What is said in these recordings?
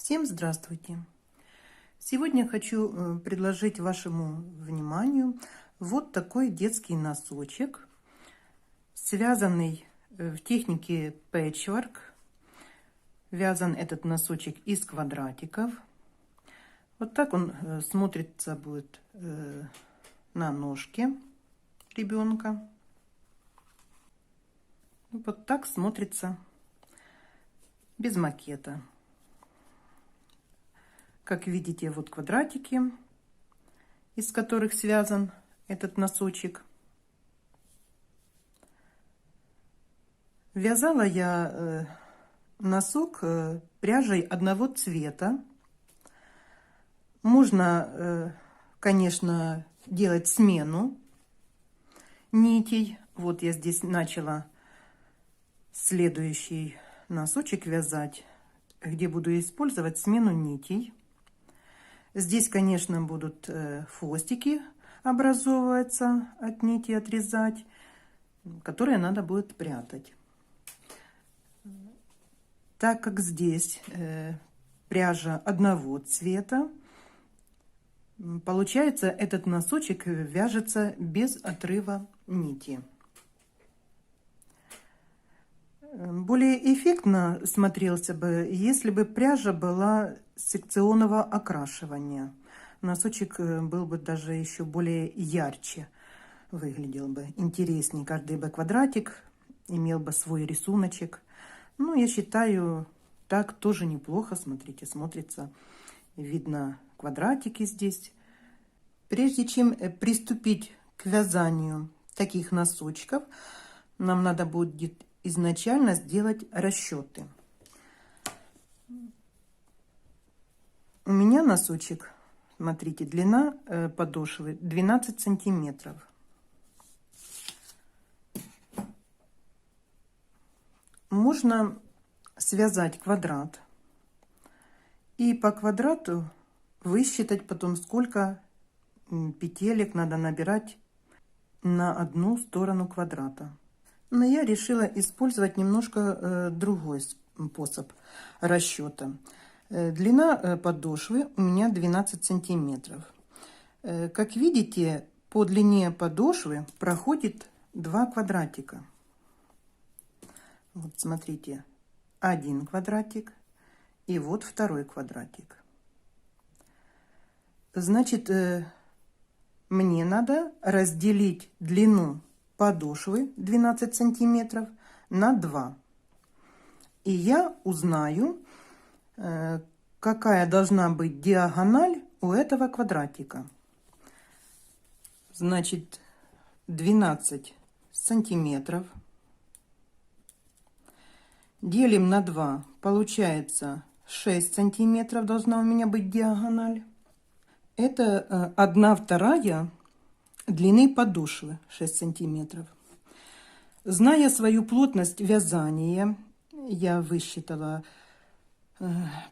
Всем здравствуйте! Сегодня хочу предложить вашему вниманию вот такой детский носочек, связанный в технике пэтчворк. Вязан этот носочек из квадратиков. Вот так он смотрится будет на ножке ребенка. Вот так смотрится без макета. Как видите, вот квадратики, из которых связан этот носочек. Вязала я носок пряжей одного цвета. Можно, конечно, делать смену нитей. Вот я здесь начала следующий носочек вязать, где буду использовать смену нитей. Здесь, конечно, будут хвостики образовываться от нити, отрезать, которые надо будет прятать. Так как здесь пряжа одного цвета, получается, этот носочек вяжется без отрыва нити. Более эффектно смотрелся бы, если бы пряжа была секционного окрашивания. Носочек был бы даже еще более ярче, выглядел бы интереснее. Каждый бы квадратик имел бы свой рисуночек. Ну, я считаю, так тоже неплохо, смотрите, смотрится. Видно квадратики здесь. Прежде чем приступить к вязанию таких носочков, нам надо будет изначально сделать расчеты. У меня носочек, смотрите, длина подошвы 12 сантиметров. Можно связать квадрат и по квадрату высчитать потом, сколько петелек надо набирать на одну сторону квадрата. Но я решила использовать немножко другой способ расчета. Длина подошвы у меня 12 сантиметров. Как видите, по длине подошвы проходит 2 квадратика. Вот смотрите, один квадратик и вот второй квадратик. Значит, мне надо разделить длину подошвы 12 сантиметров на 2. И я узнаю, какая должна быть диагональ у этого квадратика. Значит, 12 сантиметров делим на 2, получается 6 сантиметров должна у меня быть диагональ. Это 1/2 длины подошвы, 6 сантиметров. Зная свою плотность вязания, я высчитала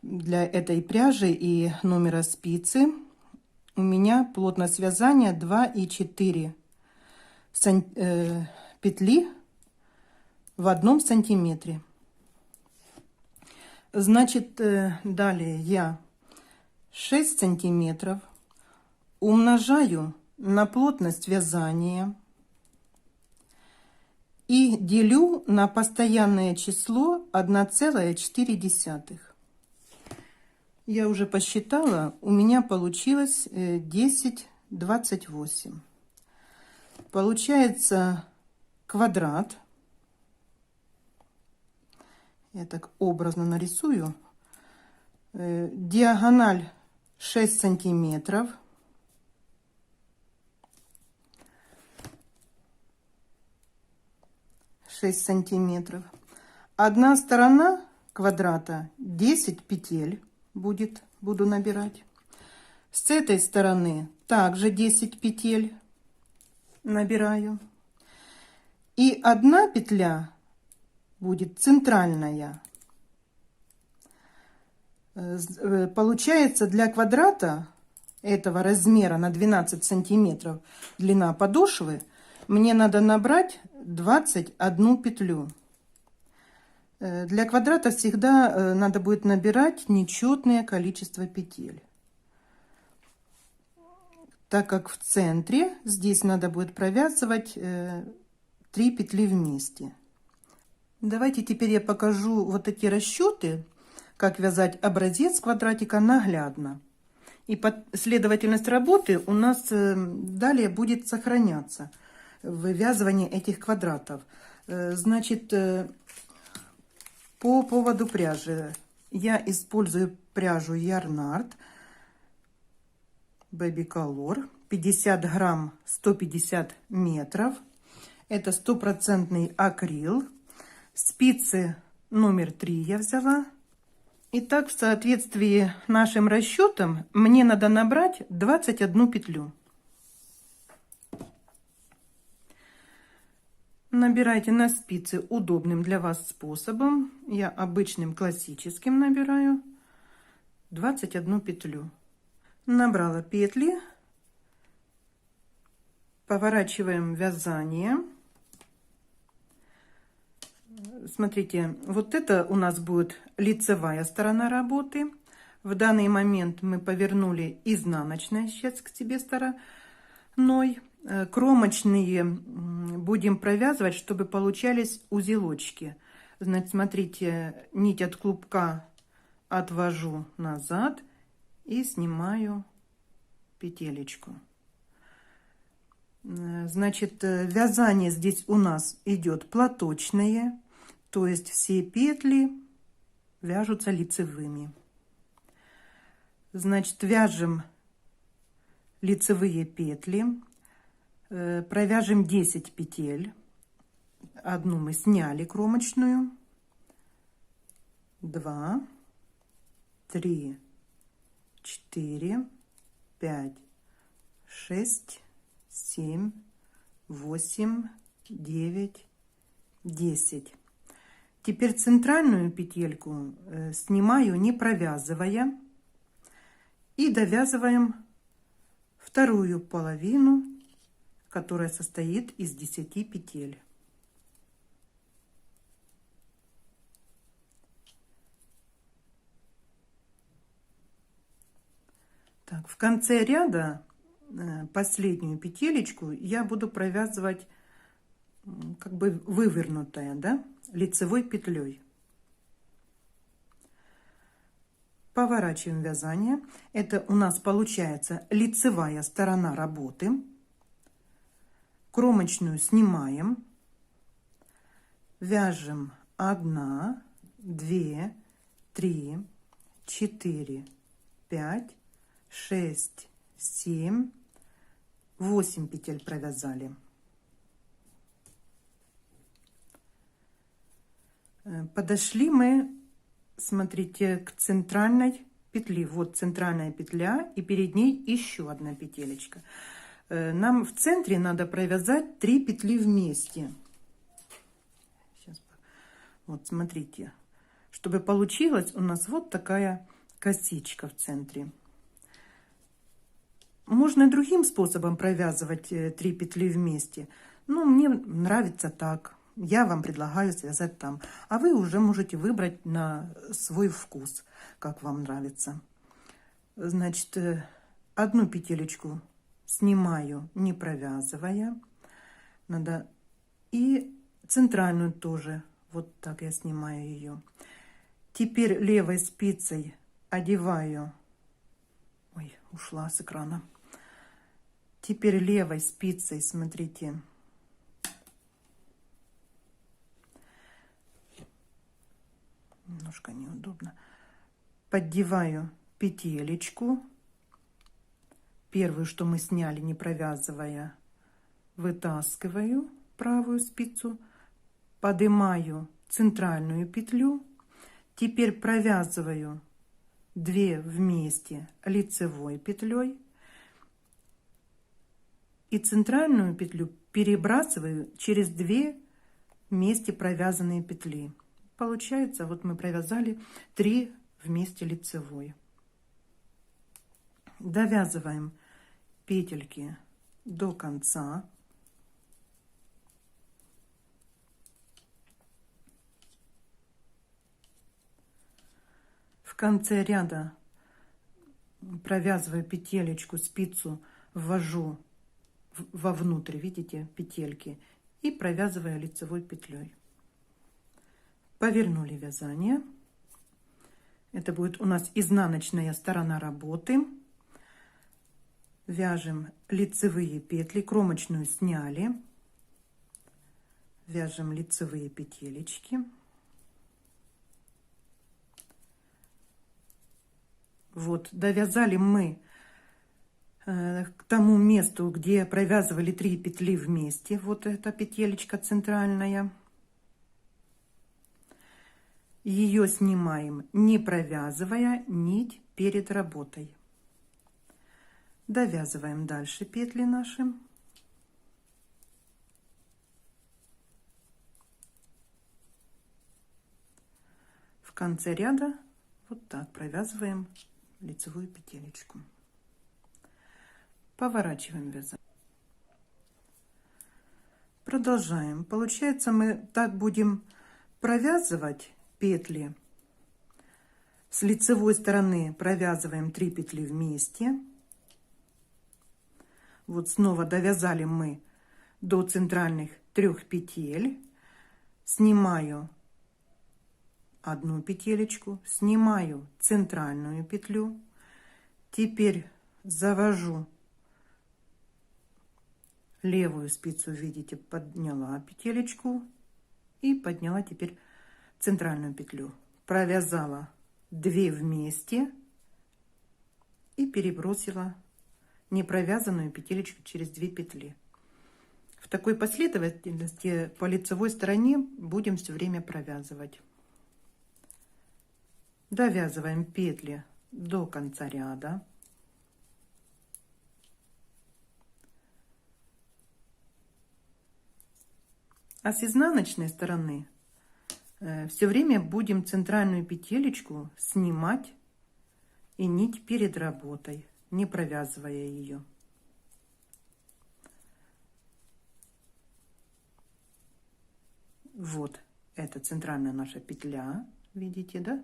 для этой пряжи и номера спицы. У меня плотность вязания 2,4 петли в 1 сантиметре. Значит, далее я 6 сантиметров умножаю на плотность вязания и делю на постоянное число 1,4. Я уже посчитала, у меня получилось 10,28. Получается квадрат. Я так образно нарисую. Диагональ 6 сантиметров. Одна сторона квадрата 10 петель буду набирать. С этой стороны также 10 петель набираю. И одна петля будет центральная. Получается, для квадрата этого размера на 12 сантиметров длина подошвы мне надо набрать 21 петлю. Для квадрата всегда надо будет набирать нечетное количество петель, так как в центре здесь надо будет провязывать 3 петли вместе. Давайте теперь я покажу вот эти расчеты, как вязать образец квадратика наглядно. И последовательность работы у нас далее будет сохраняться в вывязывании этих квадратов. Значит, по поводу пряжи. Я использую пряжу Yarnart Baby Color. 50 грамм, 150 метров. Это 100% акрил. Спицы номер 3 я взяла. Итак, в соответствии нашим расчетам мне надо набрать 21 петлю. Набирайте на спицы удобным для вас способом. Я обычным классическим набираю 21 петлю. Набрала петли. Поворачиваем вязание. Смотрите, вот это у нас будет лицевая сторона работы. В данный момент мы повернули изнаночная часть к себе стороной. Кромочные будем провязывать, чтобы получались узелочки. Значит, смотрите, нить от клубка отвожу назад и снимаю петелечку. Значит, вязание здесь у нас идет платочное, то есть все петли вяжутся лицевыми. Значит, вяжем лицевые петли, провяжем 10 петель. Одну мы сняли кромочную, 2, 3, 4, 5, 6, 7, 8, 9, 10. Теперь центральную петельку снимаю, не провязывая, и довязываем вторую половину, которая состоит из 10 петель. Так, в конце ряда последнюю петелечку я буду провязывать как бы вывернутая, да, лицевой петлей. Поворачиваем вязание. Это у нас получается лицевая сторона работы. Кромочную снимаем. Вяжем 1, 2, 3, 4, 5, 6, 7, 8 петель провязали. Подошли мы, смотрите, к центральной петли. Вот центральная петля, и перед ней еще одна петелечка. Нам в центре надо провязать 3 петли вместе. Сейчас. Вот смотрите, чтобы получилась у нас вот такая косичка в центре. Можно и другим способом провязывать 3 петли вместе, но мне нравится так. Я вам предлагаю связать там, а вы уже можете выбрать на свой вкус, как вам нравится. Значит, одну петелечку снимаю, не провязывая. Надо и центральную тоже. Вот так я снимаю ее. Теперь левой спицей одеваю. Ой, ушла с экрана. Теперь левой спицей, смотрите, немножко неудобно, поддеваю петелечку, первую, что мы сняли, не провязывая, вытаскиваю правую спицу, поднимаю центральную петлю, теперь провязываю 2 вместе лицевой петлей и центральную петлю перебрасываю через 2 вместе провязанные петли. Получается, вот мы провязали 3 вместе лицевой. Довязываем петельки до конца. конце ряда провязываю петелечку, спицу ввожу вовнутрь, видите, петельки, и провязываю лицевой петлей. Повернули вязание. Это будет у нас изнаночная сторона работы. Вяжем лицевые петли, кромочную сняли, вяжем лицевые петелечки. Вот, довязали мы к тому месту, где провязывали 3 петли вместе. Вот эта петелечка центральная. Ее снимаем, не провязывая нить перед работой. Довязываем дальше петли наши. В конце ряда вот так провязываем лицевую петелечку. Поворачиваем вязание. Продолжаем. Получается, мы так будем провязывать петли. С лицевой стороны провязываем 3 петли вместе. Вот снова довязали мы до центральных 3 петель. Снимаю одну петелечку, снимаю центральную петлю. Теперь завожу левую спицу, видите, подняла петелечку и подняла теперь центральную петлю. Провязала 2 вместе и перебросила непровязанную петелечку через 2 петли. В такой последовательности по лицевой стороне будем все время провязывать. Довязываем петли до конца ряда. А с изнаночной стороны все время будем центральную петелечку снимать и нить перед работой, не провязывая ее. Вот это центральная наша петля, видите, да?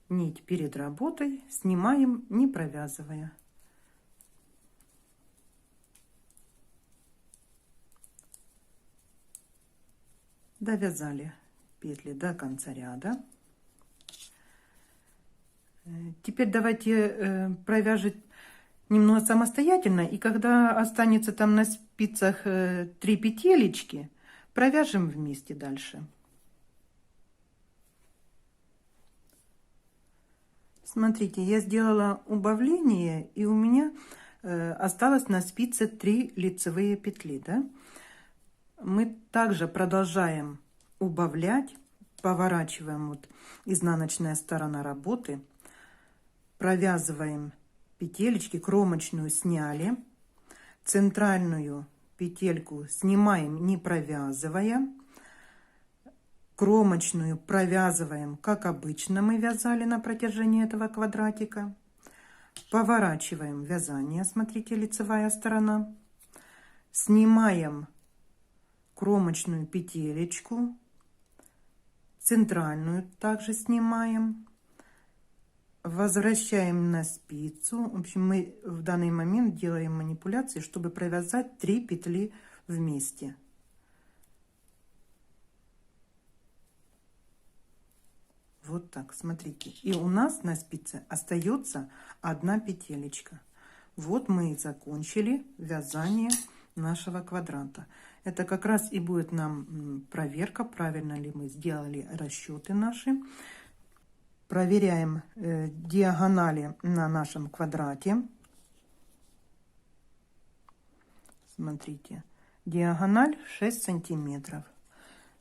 Нить перед работой снимаем, не провязывая. Довязали петли до конца ряда. Теперь давайте провяжем немного самостоятельно, и когда останется там на спицах 3 петелечки, провяжем вместе дальше. Смотрите, я сделала убавление, и у меня осталось на спице 3 лицевые петли, да? Мы также продолжаем убавлять, поворачиваем вот изнаночная сторона работы, провязываем петелечки, кромочную сняли, центральную петельку снимаем, не провязывая, кромочную провязываем, как обычно мы вязали на протяжении этого квадратика, поворачиваем вязание, смотрите, лицевая сторона, снимаем кромочную петелечку, центральную также снимаем, возвращаем на спицу. В общем, мы в данный момент делаем манипуляции, чтобы провязать 3 петли вместе. Вот так, смотрите. И у нас на спице остается 1 петелечка. Вот мы и закончили вязание нашего квадрата. Это как раз и будет нам проверка, правильно ли мы сделали расчеты наши. Проверяем диагонали на нашем квадрате. Смотрите, диагональ 6 сантиметров.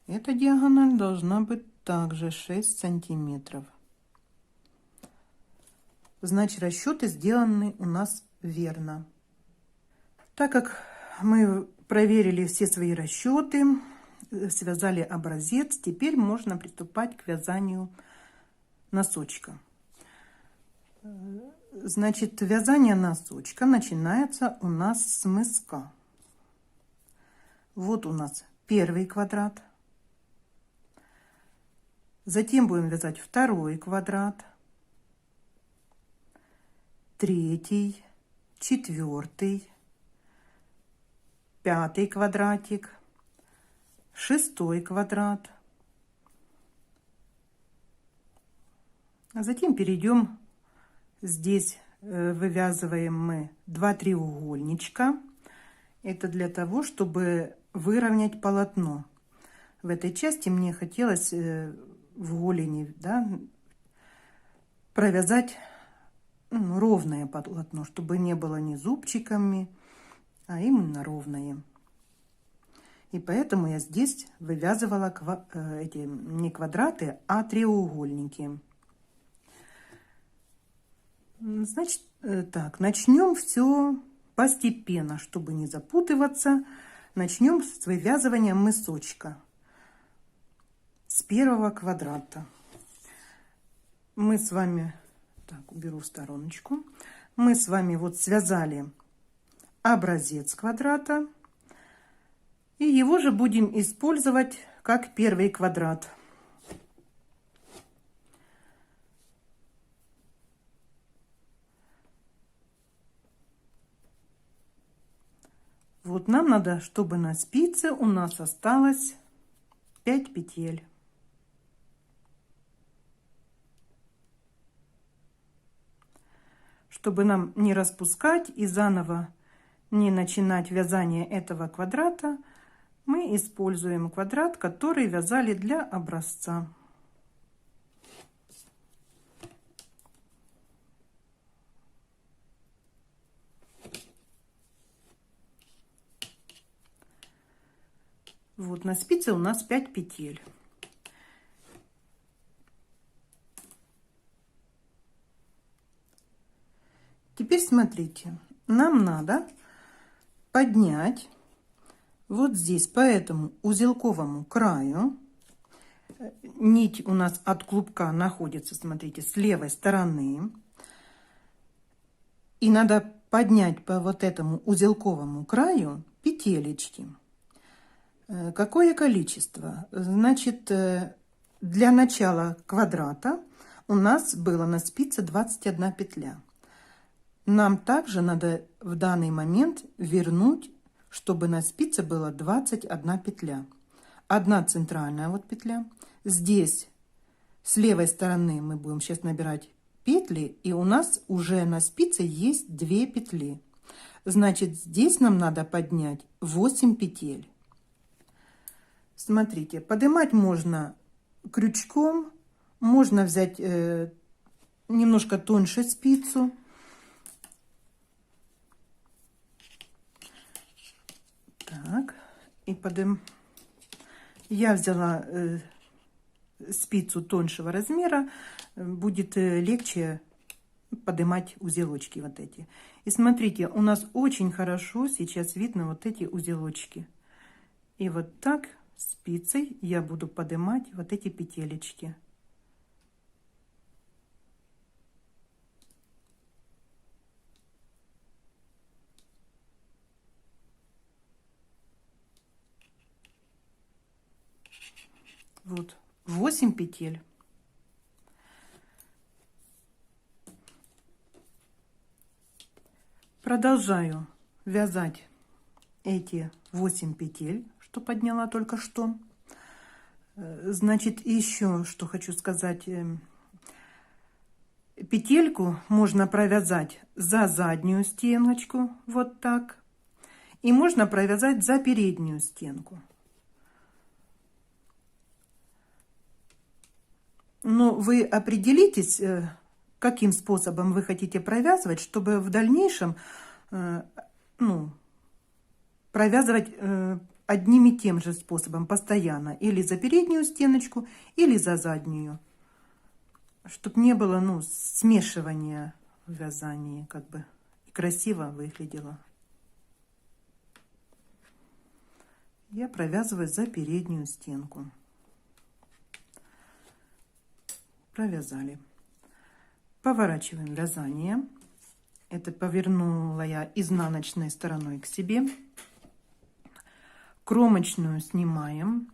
Эта диагональ должна быть также 6 сантиметров. Значит, расчеты сделаны у нас верно. Так как мы проверили все свои расчеты, связали образец, теперь можно приступать к вязанию носочка. Значит, вязание носочка начинается у нас с мыска. Вот у нас первый квадрат. Затем будем вязать второй квадрат, третий, четвертый, пятый квадратик, шестой квадрат. А затем перейдем, здесь вывязываем мы 2 треугольничка. Это для того, чтобы выровнять полотно. В этой части мне хотелось в голени, да, провязать ровное полотно, чтобы не было ни зубчиками, а именно ровное. И поэтому я здесь вывязывала эти не квадраты, а треугольники. Значит, так, начнем все постепенно, чтобы не запутываться. Начнем с вывязывания мысочка с первого квадрата. Мы с вами, так, уберу в стороночку. Мы с вами вот связали образец квадрата. И его же будем использовать как первый квадрат. Вот нам надо, чтобы на спице у нас осталось 5 петель. Чтобы нам не распускать и заново не начинать вязание этого квадрата, мы используем квадрат, который вязали для образца. Вот на спице у нас 5 петель. Теперь смотрите, нам надо поднять вот здесь по этому узелковому краю. Нить у нас от клубка находится, смотрите, с левой стороны. И надо поднять по вот этому узелковому краю петелечки. Какое количество? Значит, для начала квадрата у нас было на спице 21 петля. Нам также надо в данный момент вернуть, чтобы на спице было 21 петля. Одна центральная вот петля. Здесь с левой стороны мы будем сейчас набирать петли, и у нас уже на спице есть 2 петли. Значит, здесь нам надо поднять 8 петель. Смотрите, поднимать можно крючком, можно взять немножко тоньше спицу. Так, и я взяла спицу тоньшего размера, будет легче поднимать узелочки вот эти. И смотрите, у нас очень хорошо сейчас видно вот эти узелочки. И вот так спицей я буду поднимать вот эти петелечки. Вот 8 петель. Продолжаю вязать эти 8 петель, что подняла только что. Значит, еще что хочу сказать. Петельку можно провязать за заднюю стеночку, вот так. И можно провязать за переднюю стенку. Но вы определитесь, каким способом вы хотите провязывать, чтобы в дальнейшем провязывать одним и тем же способом постоянно. Или за переднюю стеночку, или за заднюю. Чтобы не было смешивания в вязании, как бы и красиво выглядело. Я провязываю за переднюю стенку. Провязали. Поворачиваем вязание. Это повернула я изнаночной стороной к себе. Кромочную снимаем.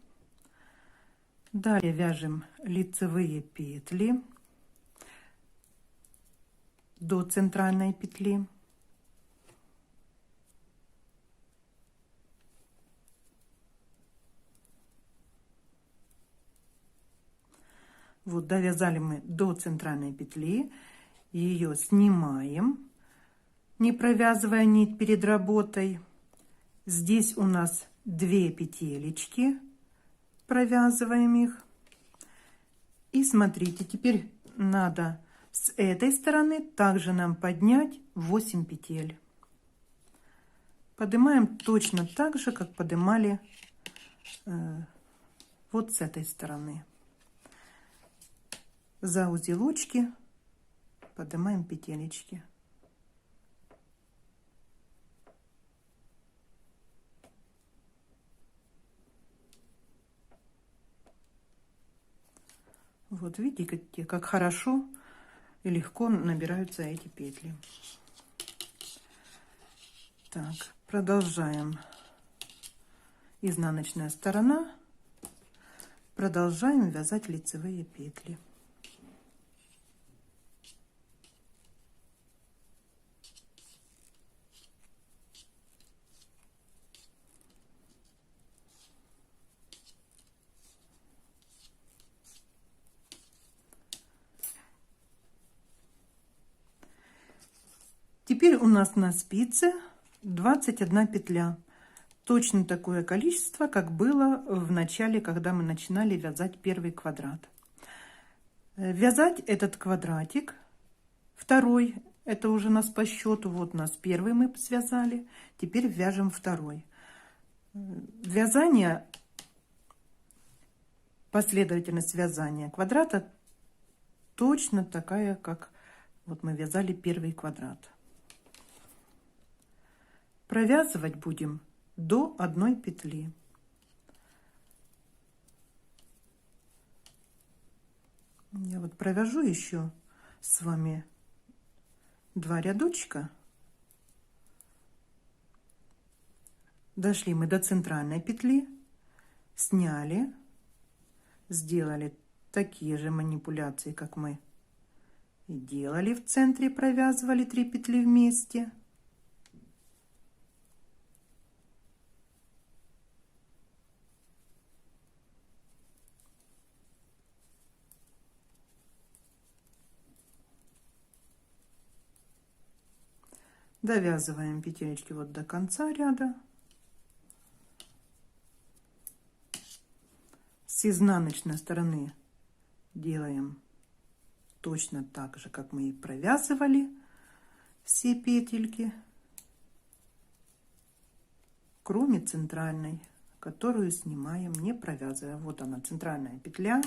Далее вяжем лицевые петли до центральной петли. Вот довязали мы до центральной петли, ее снимаем, не провязывая нить перед работой. Здесь у нас 2 петелечки, провязываем их. И смотрите, теперь надо с этой стороны также нам поднять 8 петель. Поднимаем точно так же, как поднимали вот с этой стороны. За узелочки поднимаем петелечки. Вот видите, как хорошо и легко набираются эти петли. Так, продолжаем. Изнаночная сторона. Продолжаем вязать лицевые петли. Теперь у нас на спице 21 петля. Точно такое количество, как было в начале, когда мы начинали вязать первый квадрат. Вязать этот квадратик, второй, это уже у нас по счету, вот у нас первый мы связали, теперь вяжем второй. Вязание, последовательность вязания квадрата точно такая, как вот мы вязали первый квадрат. Провязывать будем до 1 петли. Я вот провяжу еще с вами 2 рядочка. Дошли мы до центральной петли, сняли, сделали такие же манипуляции, как мы и делали в центре, провязывали 3 петли вместе. Довязываем петелечки вот до конца ряда. С изнаночной стороны делаем точно так же, как мы и провязывали все петельки, кроме центральной, которую снимаем, не провязывая. Вот она, центральная петля.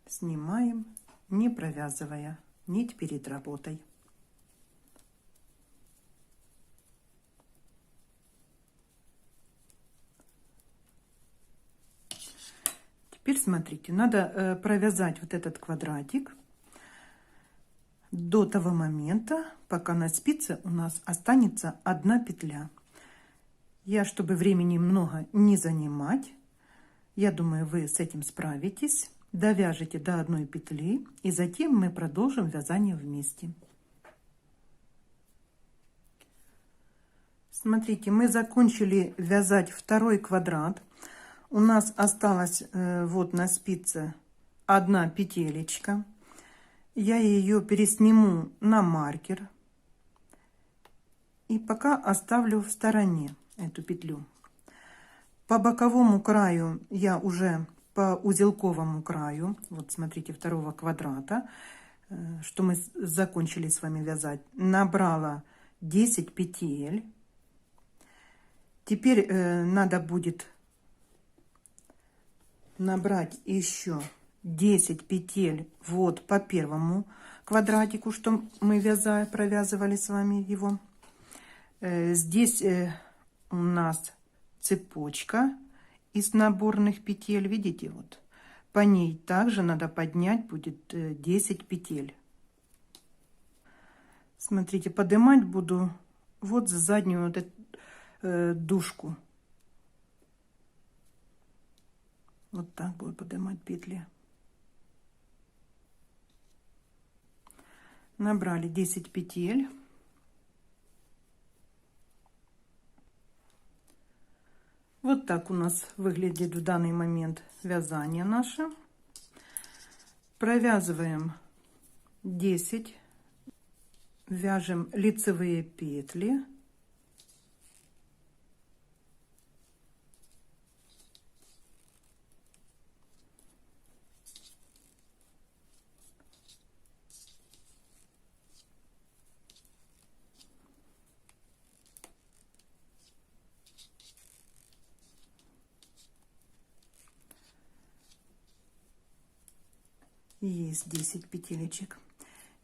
Снимаем, не провязывая нить перед работой. Теперь смотрите, надо провязать вот этот квадратик до того момента, пока на спице у нас останется 1 петля. Я, чтобы времени много не занимать, я думаю, вы с этим справитесь. Довяжите до 1 петли, и затем мы продолжим вязание вместе. Смотрите, мы закончили вязать второй квадрат. У нас осталось вот на спице 1 петелечка. Я ее пересниму на маркер и пока оставлю в стороне эту петлю. По боковому краю я уже по узелковому краю, вот смотрите, второго квадрата, что мы закончили с вами вязать, набрала 10 петель. Теперь надо будет набрать еще 10 петель вот по первому квадратику, что мы провязывали с вами его. Здесь у нас цепочка из наборных петель, видите, вот по ней также надо поднять будет 10 петель. Смотрите, поднимать буду вот за заднюю вот эту дужку. Вот так буду поднимать петли. Набрали 10 петель. Вот так у нас выглядит в данный момент вязание наше. Провязываем 10, вяжем лицевые петли. Есть 10 петелечек.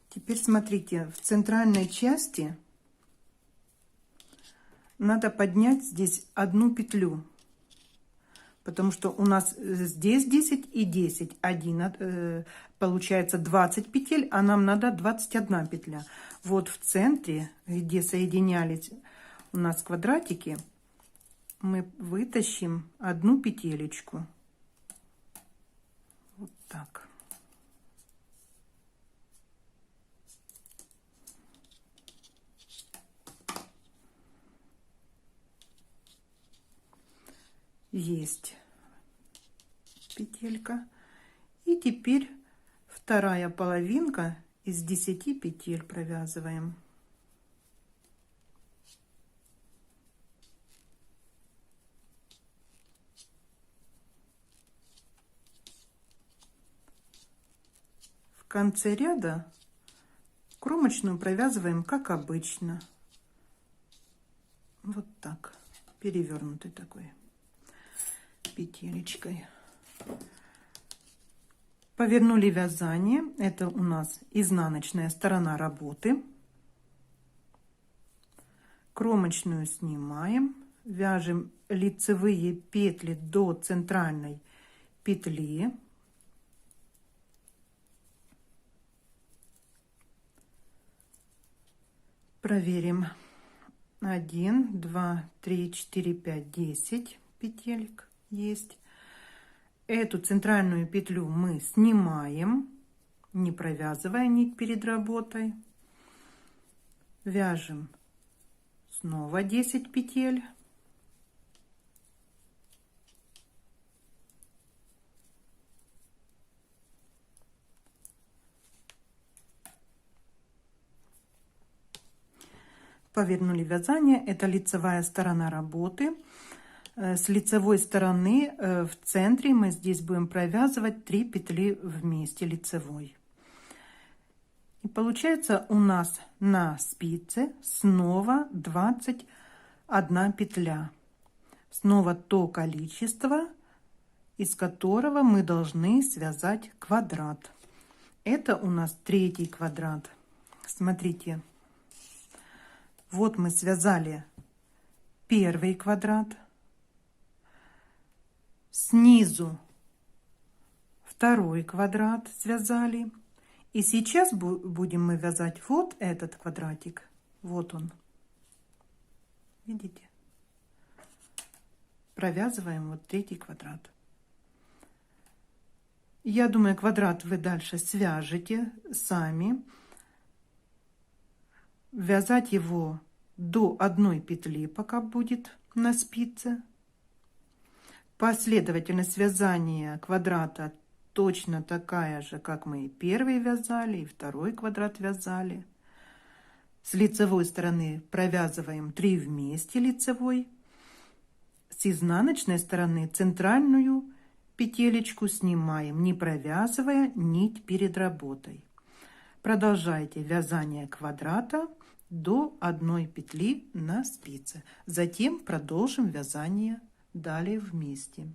Теперь смотрите, в центральной части надо поднять здесь одну петлю, потому что у нас здесь 10 и 10, получается 20 петель, а нам надо 21 петля. Вот в центре, где соединялись у нас квадратики, мы вытащим одну петелечку. Вот так. Есть петелька. И теперь вторая половинка из 10 петель провязываем. В конце ряда кромочную провязываем как обычно. Вот так, перевернутый такой петелечкой. Повернули вязание. Это у нас изнаночная сторона работы. Кромочную снимаем, вяжем лицевые петли до центральной петли. Проверим. 1, 2, 3, 4, 5, 10 петелек есть. Эту центральную петлю мы снимаем, не провязывая нить перед работой. Вяжем снова 10 петель. Повернули вязание. Это лицевая сторона работы. С лицевой стороны в центре мы здесь будем провязывать 3 петли вместе лицевой. И получается у нас на спице снова 21 петля. Снова то количество, из которого мы должны связать квадрат. Это у нас 3-й квадрат. Смотрите, вот мы связали 1-й квадрат. Снизу 2-й квадрат связали. И сейчас будем мы вязать вот этот квадратик. Вот он. Видите? Провязываем вот 3-й квадрат. Я думаю, квадрат вы дальше свяжете сами. Вязать его до 1 петли, пока будет на спице. Последовательность вязания квадрата точно такая же, как мы и 1-й вязали, и 2-й квадрат вязали. С лицевой стороны провязываем 3 вместе лицевой. С изнаночной стороны центральную петелечку снимаем, не провязывая нить перед работой. Продолжайте вязание квадрата до 1 петли на спице. Затем продолжим вязание далее вместе.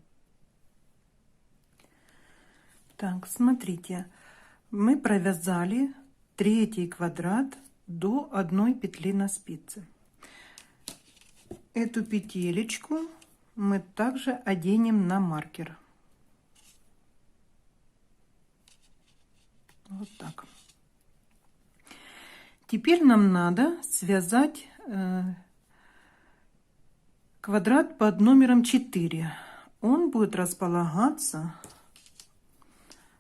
Так, смотрите, мы провязали 3-й квадрат до 1 петли на спице. Эту петелечку мы также оденем на маркер. Вот так. Теперь нам надо связать квадрат под номером 4. он будет располагаться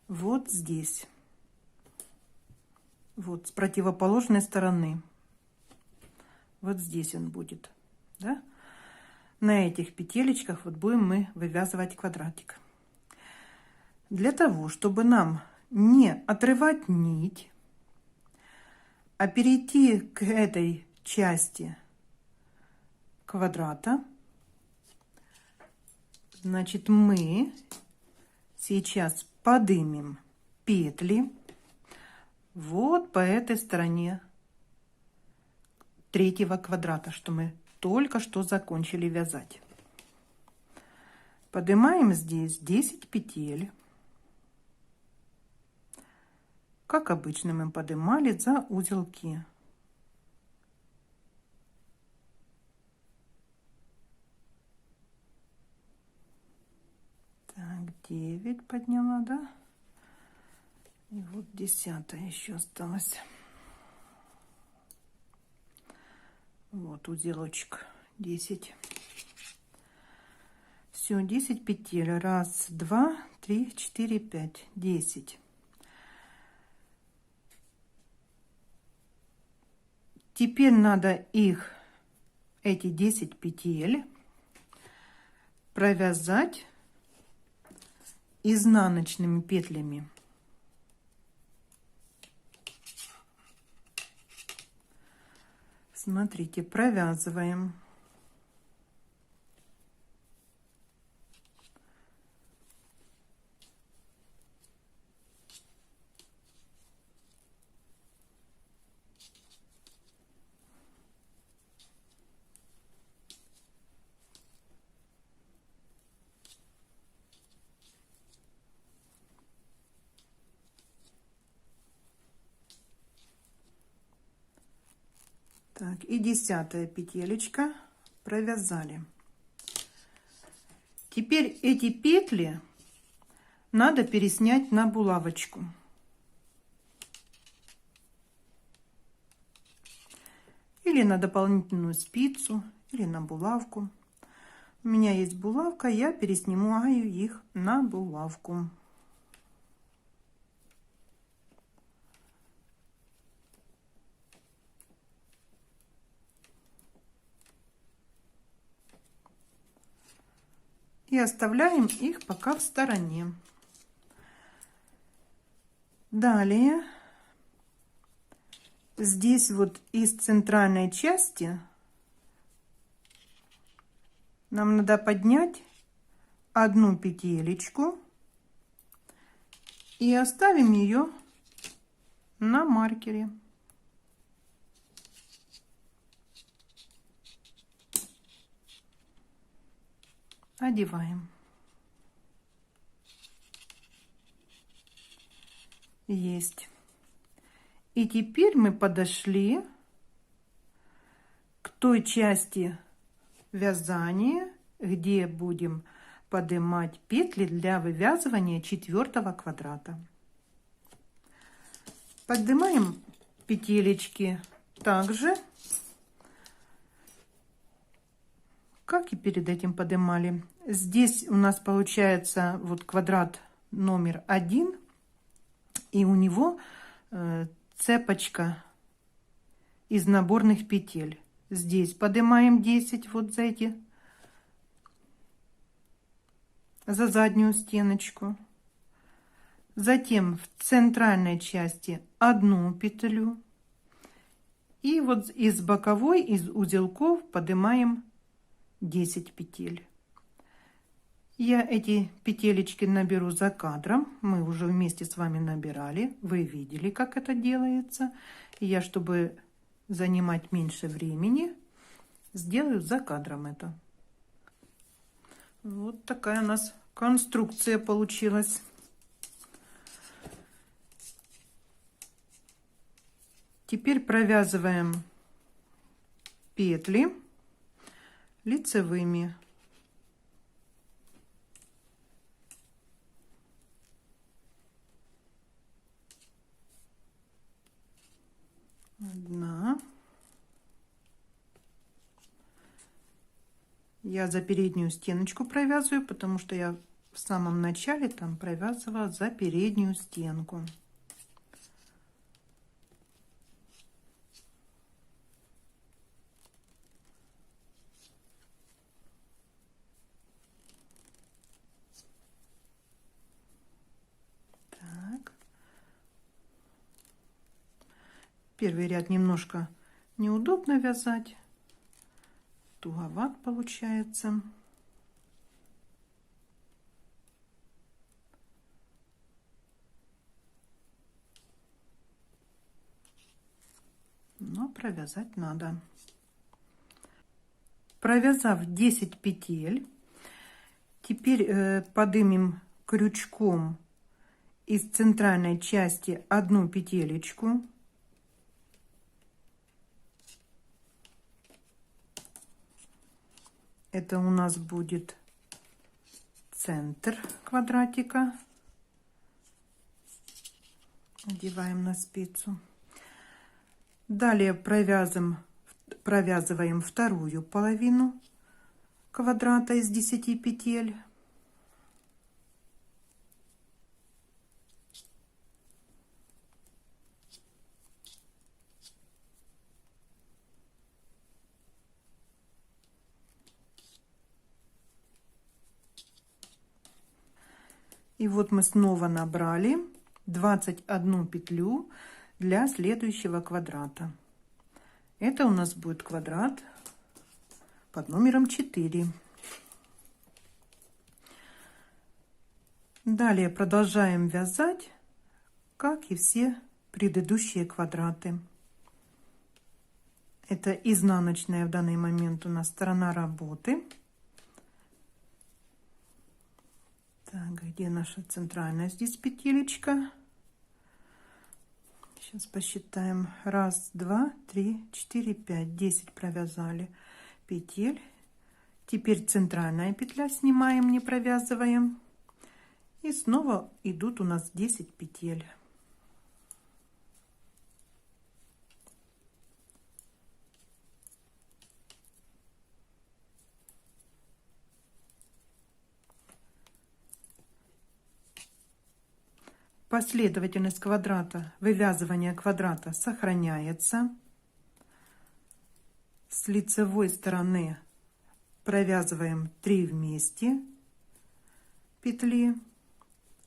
вот здесь. Вот с противоположной стороны. Вот здесь он будет, да? На этих петелечках вот будем мы вывязывать квадратик. Для того, чтобы нам не отрывать нить, а перейти к этой части квадрата, значит, мы сейчас поднимем петли вот по этой стороне третьего квадрата, что мы только что закончили вязать. Поднимаем здесь 10 петель. Как обычно мы поднимали за узелки. Так, 9 подняла, да? И вот 10 еще осталось. Вот узелочек 10. Все, 10 петель. Раз, два, три, четыре, пять, 10. Теперь надо их, эти 10 петель, провязать изнаночными петлями. Смотрите, провязываем. Так, и 10 петелечка провязали. Теперь эти петли надо переснять на булавочку. Или на дополнительную спицу, или на булавку. У меня есть булавка, я переснимаю их на булавку. И оставляем их пока в стороне. Далее здесь вот из центральной части нам надо поднять одну петелечку и оставим ее на маркере. Одеваем. Есть. И теперь мы подошли к той части вязания, где будем поднимать петли для вывязывания 4-го квадрата. Поднимаем петелечки также, как и перед этим поднимали. Здесь у нас получается вот квадрат номер 1, и у него цепочка из наборных петель. Здесь поднимаем 10 вот за эти, за заднюю стеночку. Затем в центральной части одну петлю. И вот из боковой, из узелков поднимаем 10 петель. Я эти петелечки наберу за кадром. Мы уже вместе с вами набирали. Вы видели, как это делается. И я, чтобы занимать меньше времени, сделаю за кадром это. Вот такая у нас конструкция получилась. Теперь провязываем петли лицевыми. Одна. Я за переднюю стеночку провязываю, потому что я в самом начале там провязывала за переднюю стенку. Так. Первый ряд немножко неудобно вязать. Туговат получается. Но провязать надо. Провязав 10 петель, теперь поднимем крючком из центральной части одну петелечку. Это у нас будет центр квадратика. Надеваем на спицу. Далее провязываем вторую половину квадрата из 10 петель. И вот мы снова набрали 21 петлю для следующего квадрата. Это у нас будет квадрат под номером 4. Далее продолжаем вязать, как и все предыдущие квадраты. Это изнаночная в данный момент у нас сторона работы. Так, где наша центральная здесь петелечка? Сейчас посчитаем. 1, 2, 3, 4, 5, 10 провязали петель. Теперь центральная петля снимаем, не провязываем. И снова идут у нас 10 петель. Последовательность квадрата, вывязывания квадрата сохраняется. С лицевой стороны провязываем 3 вместе петли,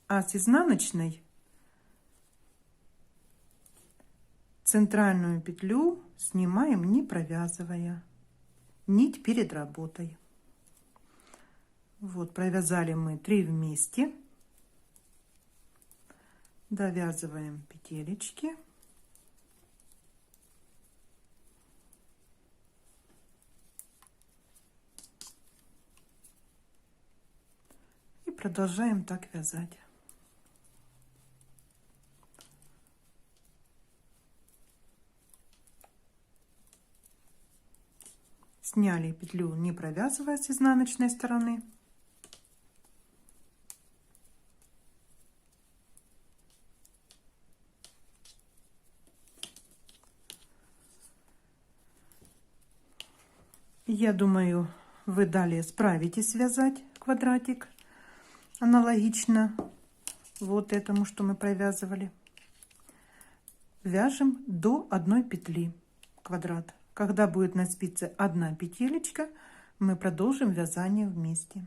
а с изнаночной центральную петлю снимаем, не провязывая нить перед работой. Вот провязали мы 3 вместе. Довязываем петелечки. И продолжаем так вязать. Сняли петлю, не провязывая с изнаночной стороны. Я думаю, вы далее справитесь вязать квадратик аналогично вот этому, что мы провязывали. Вяжем до 1 петли квадрат. Когда будет на спице 1 петелечка, мы продолжим вязание вместе.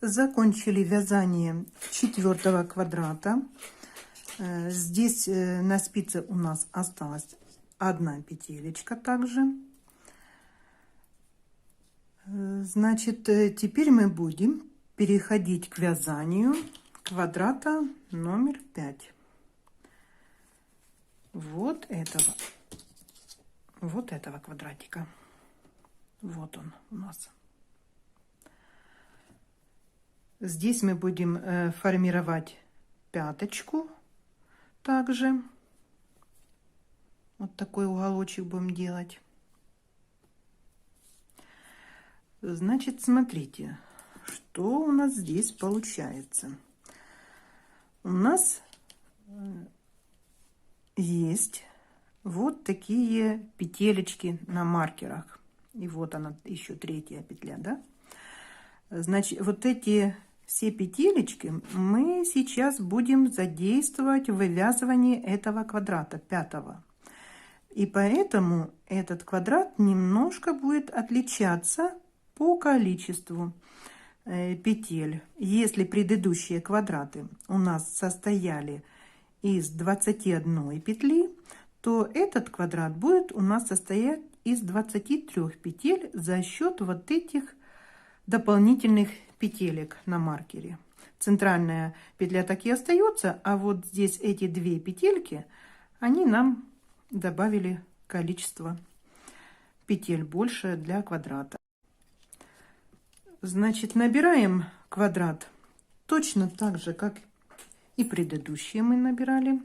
Закончили вязание 4 квадрата. Здесь на спице у нас осталась 1 петелечка также. Значит, теперь мы будем переходить к вязанию квадрата номер 5. Вот этого квадратика. Вот он у нас. Здесь мы будем формировать пяточку. Также вот такой уголочек будем делать. Значит, смотрите, что у нас здесь получается. У нас есть вот такие петелечки на маркерах. И вот она, еще третья петля, да? Значит, вот эти все петелечки мы сейчас будем задействовать в вывязывании этого квадрата, пятого. И поэтому этот квадрат немножко будет отличаться по количеству петель. Если предыдущие квадраты у нас состояли из 21 петли, то этот квадрат будет у нас состоять из 23 петель за счет вот этих дополнительных петелек на маркере. Центральная петля так и остается, а вот здесь эти две петельки, они нам добавили количество петель больше для квадрата. Значит, набираем квадрат точно так же, как и предыдущие мы набирали.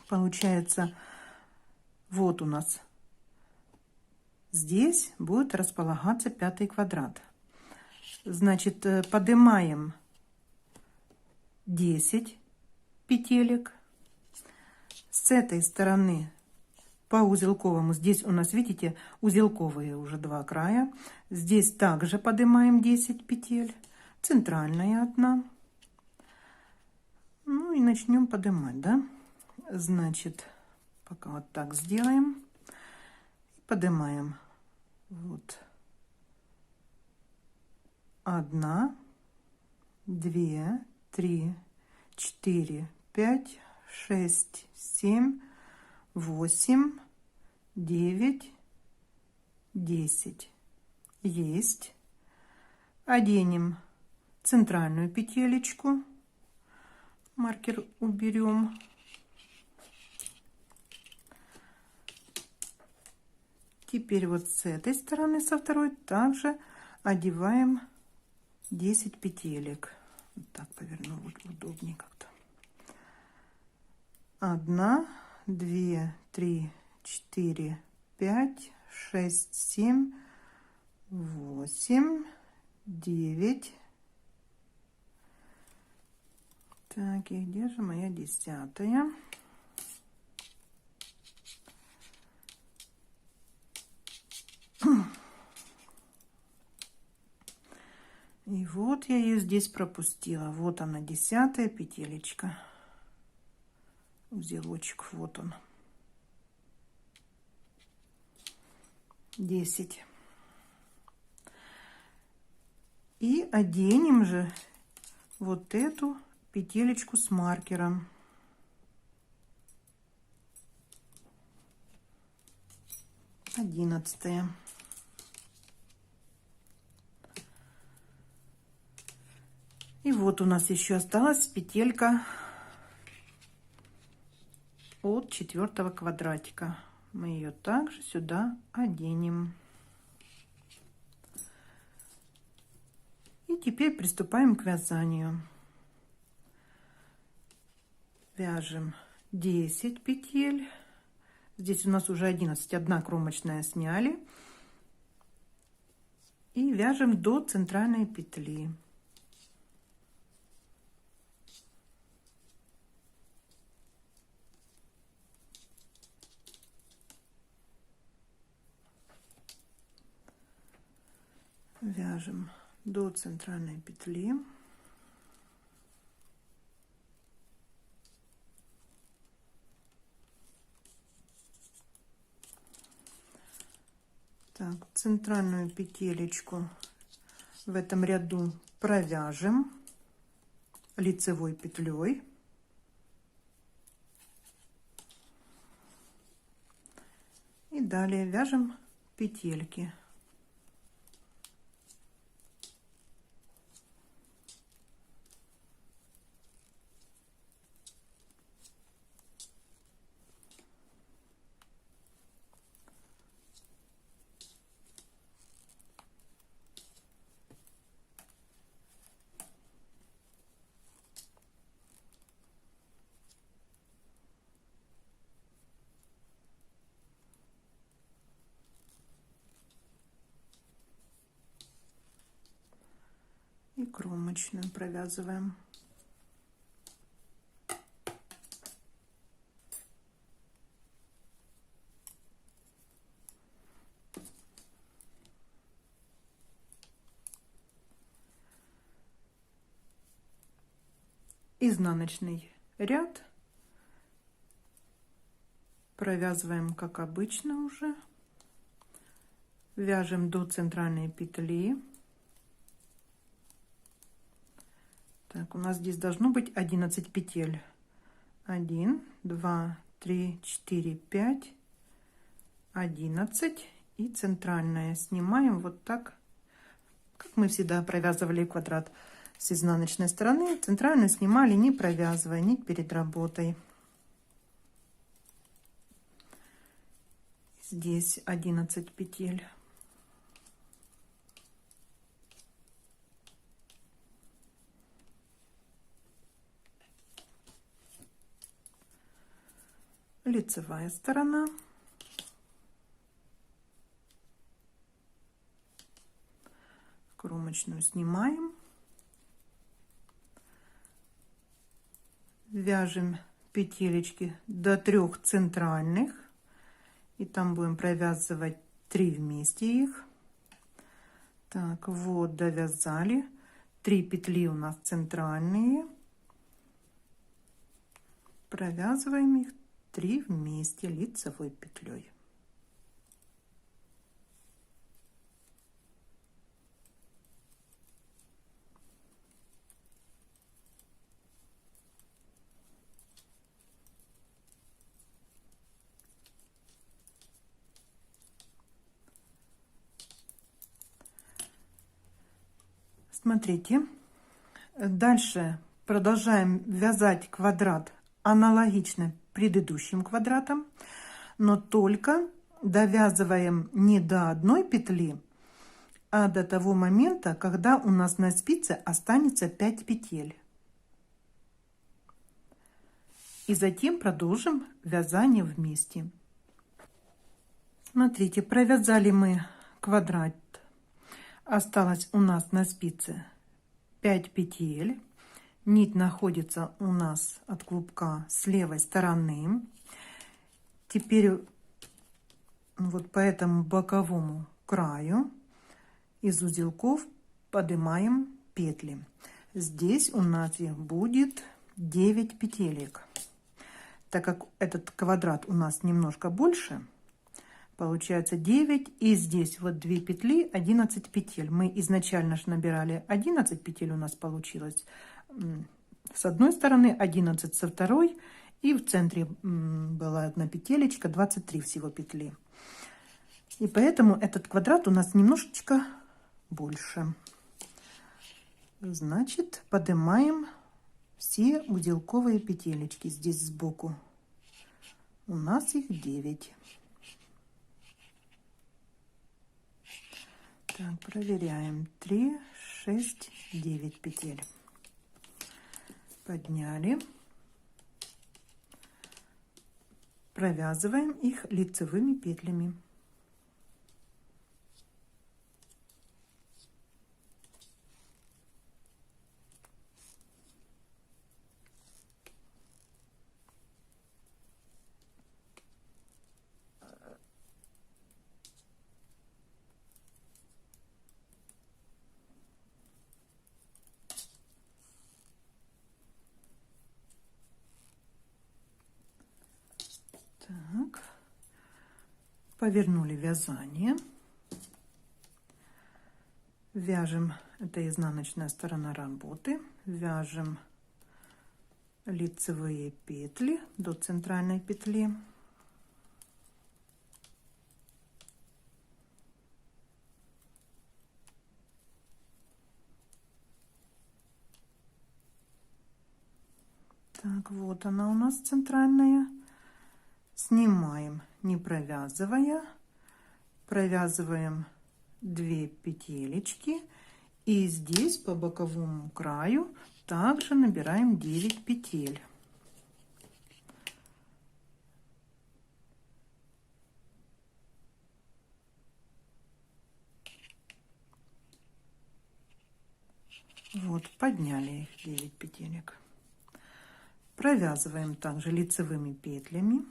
Получается, вот у нас здесь будет располагаться пятый квадрат. Значит, поднимаем 10 петелек. С этой стороны по узелковому, здесь у нас, видите, узелковые уже два края. Здесь также поднимаем 10 петель. Центральная одна. Ну и начнем поднимать, да? Значит, пока вот так сделаем. Поднимаем. Вот. 1, 2, 3, 4, 5, 6, 7, 8, 9, 10. Есть. Оденем центральную петелечку. Маркер уберем. Теперь вот с этой стороны, со второй, также одеваем 10 петелек. Вот так поверну, удобнее как-то. 1, 2, 3, 4, 5, 6, 7, 8, 9. Так, и где же моя 10-я? И вот я ее здесь пропустила. Вот она, 10-я петелечка. Узелочек, вот он. 10. И оденем же вот эту петелечку с маркером. Одиннадцатая. И вот у нас еще осталась петелька от 4-го квадратика. Мы ее также сюда оденем. И теперь приступаем к вязанию. Вяжем 10 петель. Здесь у нас уже 11, одна кромочная сняли. И вяжем до центральной петли. Вяжем до центральной петли. Так, центральную петелечку в этом ряду провяжем лицевой петлей. И далее вяжем петельки. И кромочную провязываем. изнаночный ряд. Провязываем, как обычно уже. Вяжем до центральной петли. Так, у нас здесь должно быть 11 петель. 1, 2, 3, 4, 5, 11. И центральная снимаем вот так, как мы всегда провязывали квадрат с изнаночной стороны. Центральную снимали, не провязывая нить перед работой. Здесь 11 петель. Лицевая сторона. Кромочную снимаем. Вяжем петелечки до 3 центральных. И там будем провязывать 3 вместе их. Так, вот довязали. 3 петли у нас центральные. Провязываем их 3 вместе лицевой петлей. Смотрите, дальше продолжаем вязать квадрат аналогично предыдущим квадратам, но только довязываем не до одной петли, а до того момента, когда у нас на спице останется 5 петель. И затем продолжим вязание вместе. Смотрите, провязали мы квадрат. Осталось у нас на спице 5 петель. Нить находится у нас от клубка с левой стороны. Теперь вот по этому боковому краю из узелков поднимаем петли. Здесь у нас их будет 9 петелек. Так как этот квадрат у нас немножко больше, получается 9, и здесь вот 2 петли, 11 петель. Мы изначально же набирали 11 петель, у нас получилось с одной стороны, 11 со второй, и в центре была одна петелечка, 23 всего петли. И поэтому этот квадрат у нас немножечко больше. Значит, поднимаем все узелковые петелечки здесь сбоку. У нас их 9. Так, проверяем. 3, 6, 9 петель. Подняли. Провязываем их лицевыми петлями. Так, повернули вязание. Вяжем, это изнаночная сторона работы, вяжем лицевые петли до центральной петли. Так, вот она у нас центральная. Снимаем, не провязывая, провязываем 2 петелечки, и здесь по боковому краю также набираем 9 петель. Вот, подняли их 9 петелек. Провязываем также лицевыми петлями.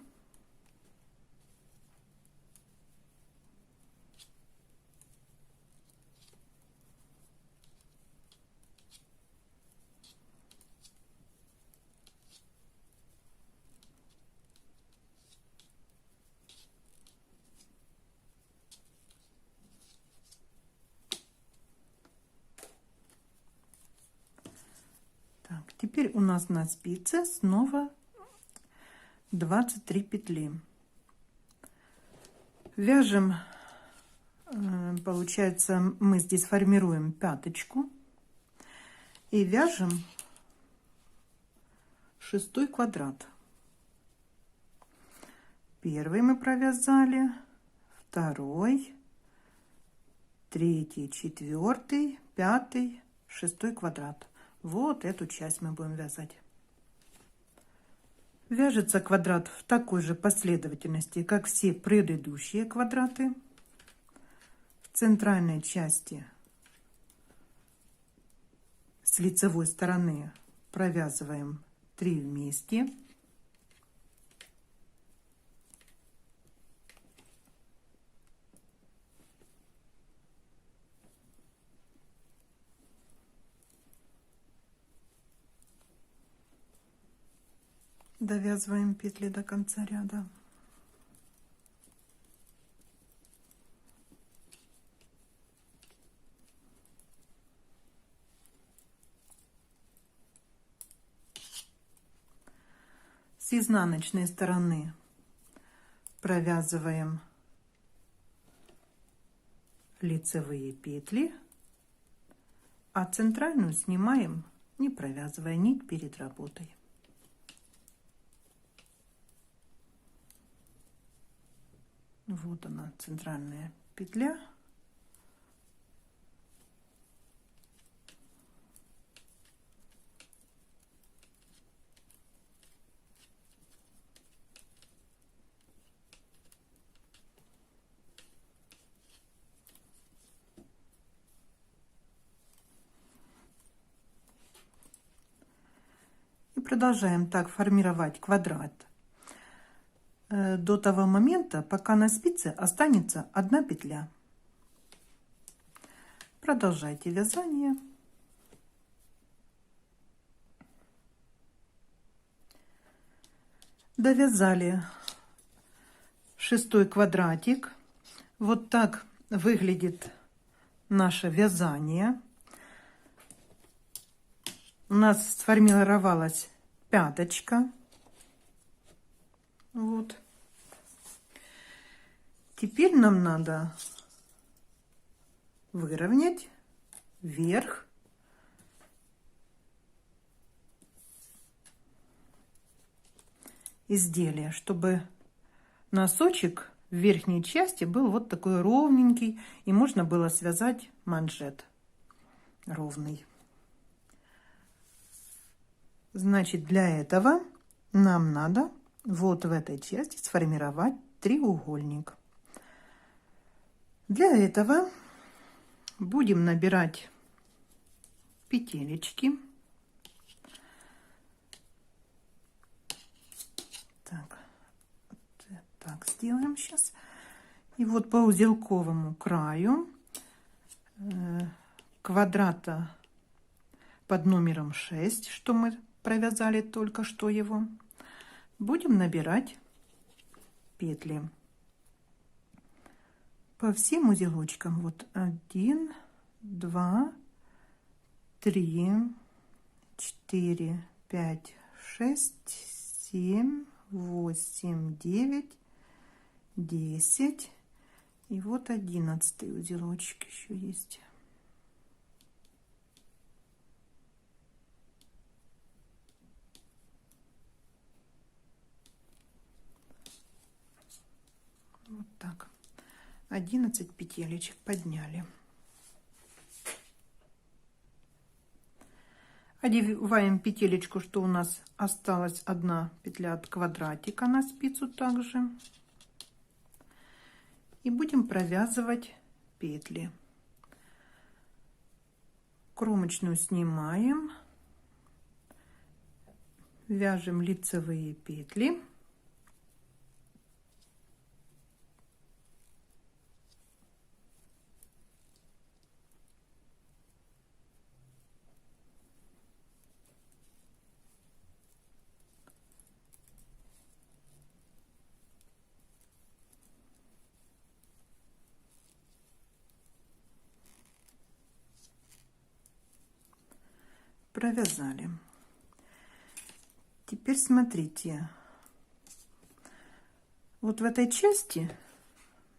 Так, теперь у нас на спице снова 23 петли. Вяжем, получается, мы здесь формируем пяточку и вяжем 6 квадрат. Первый мы провязали, второй, третий, четвертый, пятый, 6 квадрат. Вот эту часть мы будем вязать. Вяжется квадрат в такой же последовательности, как все предыдущие квадраты. В центральной части с лицевой стороны провязываем 3 вместе. Довязываем петли до конца ряда. С изнаночной стороны провязываем лицевые петли, а центральную снимаем, не провязывая нить перед работой. Вот она, центральная петля. И продолжаем так формировать квадрат до того момента, пока на спице останется 1 петля. Продолжайте вязание. Довязали 6 квадратик. Вот так выглядит наше вязание. У нас сформировалась пяточка. Вот. Теперь нам надо выровнять вверх изделия, чтобы носочек в верхней части был вот такой ровненький, и можно было связать манжет ровный. Значит, для этого нам надо вот в этой части сформировать треугольник. Для этого будем набирать петелечки. Так, вот так сделаем сейчас. И вот по узелковому краю квадрата под номером 6, что мы провязали только что его, будем набирать петли по всем узелочкам. Вот 1, 2, 3, 4, 5, 6, 7, 8, 9, 10. И вот 11 узелочек еще есть. Вот так. 11 петелечек подняли. Одеваем петелечку, что у нас осталась 1 петля от квадратика на спицу также. И будем провязывать петли. Кромочную снимаем. Вяжем лицевые петли. Провязали. Теперь смотрите. Вот в этой части,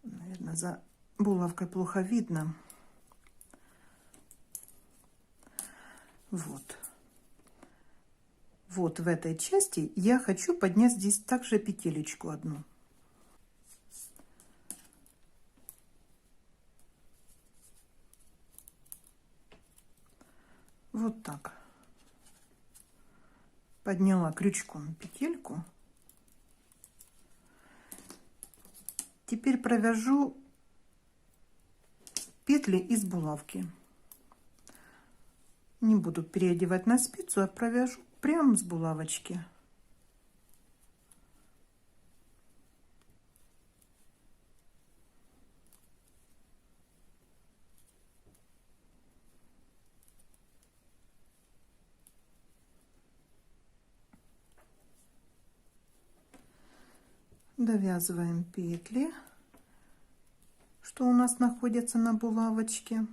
наверное, за булавкой плохо видно. Вот. Вот в этой части я хочу поднять здесь также петелечку одну. Вот так. Подняла крючком петельку. Теперь провяжу петли из булавки. Не буду переодевать на спицу, а провяжу прямо с булавочки. Довязываем петли, что у нас находится на булавочке.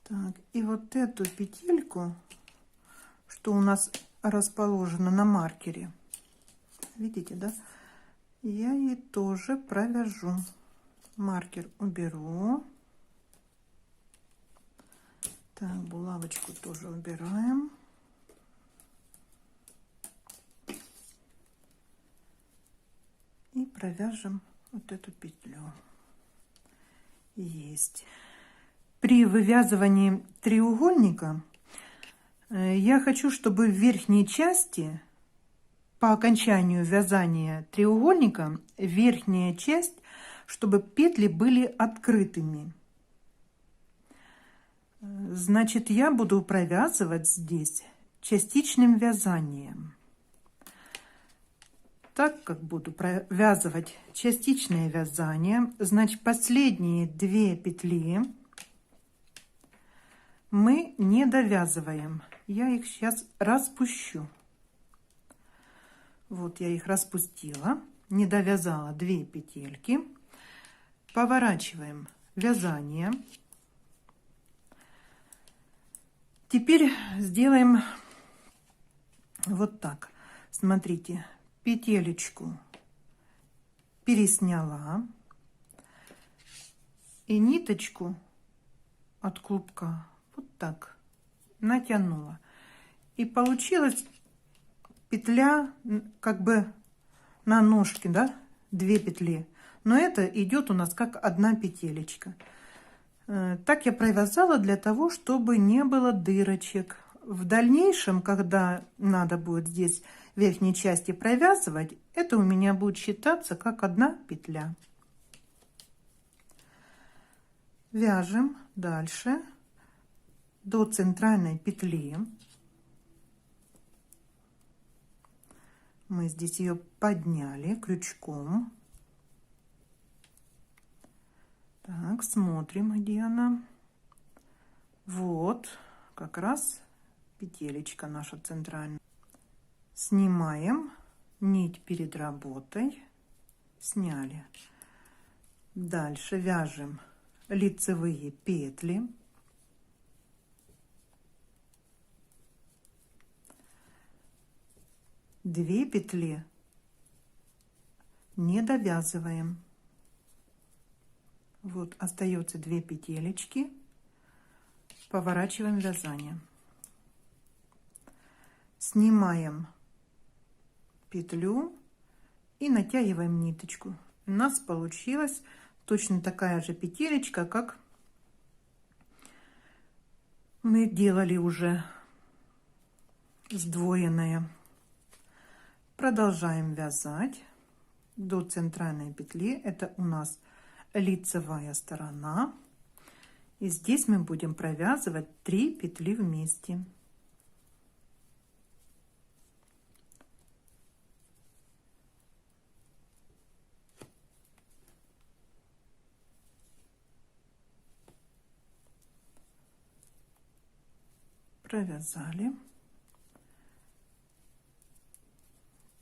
Так, и вот эту петельку, что у нас расположена на маркере, видите, да, я ей тоже провяжу. Маркер уберу. Так, булавочку тоже убираем. И провяжем вот эту петлю. Есть. При вывязывании треугольника я хочу, чтобы в верхней части, по окончанию вязания треугольника, верхняя часть, чтобы петли были открытыми. Значит, я буду провязывать здесь частичным вязанием. Так как буду провязывать частичное вязание, значит, последние 2 петли мы не довязываем. Я их сейчас распущу. Вот я их распустила, не довязала 2 петельки. Поворачиваем вязание. Теперь сделаем вот так. Смотрите, петелечку пересняла и ниточку от клубка вот так натянула. И получилась петля как бы на ножке, да, 2 петли. Но это идет у нас как одна петелечка. Так я провязала для того, чтобы не было дырочек. В дальнейшем, когда надо будет здесь в верхней части провязывать, это у меня будет считаться как одна петля. Вяжем дальше до центральной петли. Мы здесь ее подняли крючком. Так, смотрим, где она. Вот, как раз петелечка наша центральная. Снимаем нить перед работой. Сняли. Дальше вяжем лицевые петли. Две петли не довязываем. Вот остается 2 петелечки. Поворачиваем вязание. Снимаем петлю и натягиваем ниточку. У нас получилась точно такая же петелечка, как мы делали уже сдвоенная. Продолжаем вязать до центральной петли. Это у нас лицевая сторона. И здесь мы будем провязывать 3 петли вместе. Провязали.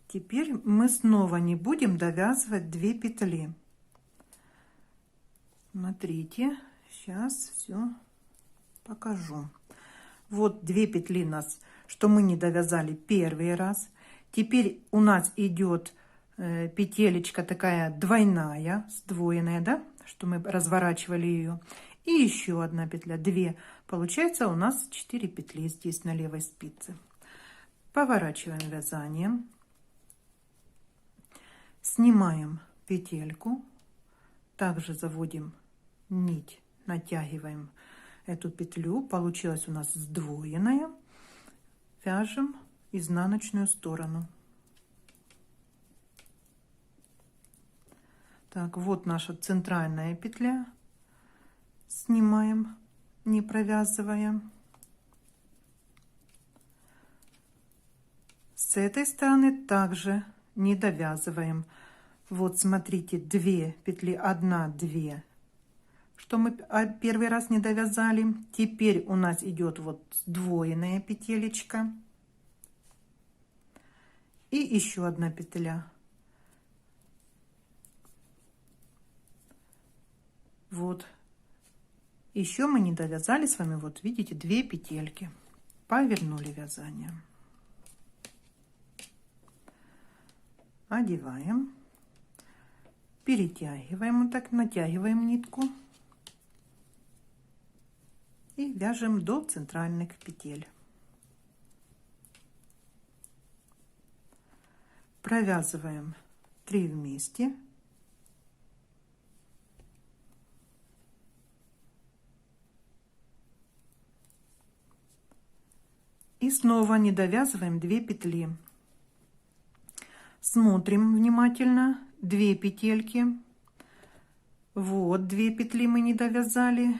Теперь мы снова не будем довязывать 2 петли. Смотрите, сейчас все покажу. Вот 2 петли нас, что мы не довязали первый раз. Теперь у нас идет петелечка такая двойная, сдвоенная, да, что мы разворачивали ее. И еще одна петля, 2. Получается у нас 4 петли здесь на левой спице. Поворачиваем вязание. Снимаем петельку. Также заводим нить, натягиваем эту петлю. Получилась у нас сдвоенная. Вяжем изнаночную сторону. Так, вот наша центральная петля. Снимаем, не провязывая. С этой стороны также не довязываем. Вот смотрите, 2 петли, 1, 2, что мы первый раз не довязали. Теперь у нас идет вот сдвоенная петелечка и еще одна петля. Вот еще мы не довязали с вами, вот видите, 2 петельки. Повернули вязание, одеваем, перетягиваем, вот так натягиваем нитку и вяжем до центральных петель. Провязываем 3 вместе. И снова не довязываем 2 петли. Смотрим внимательно, 2 петельки. Вот 2 петли мы не довязали.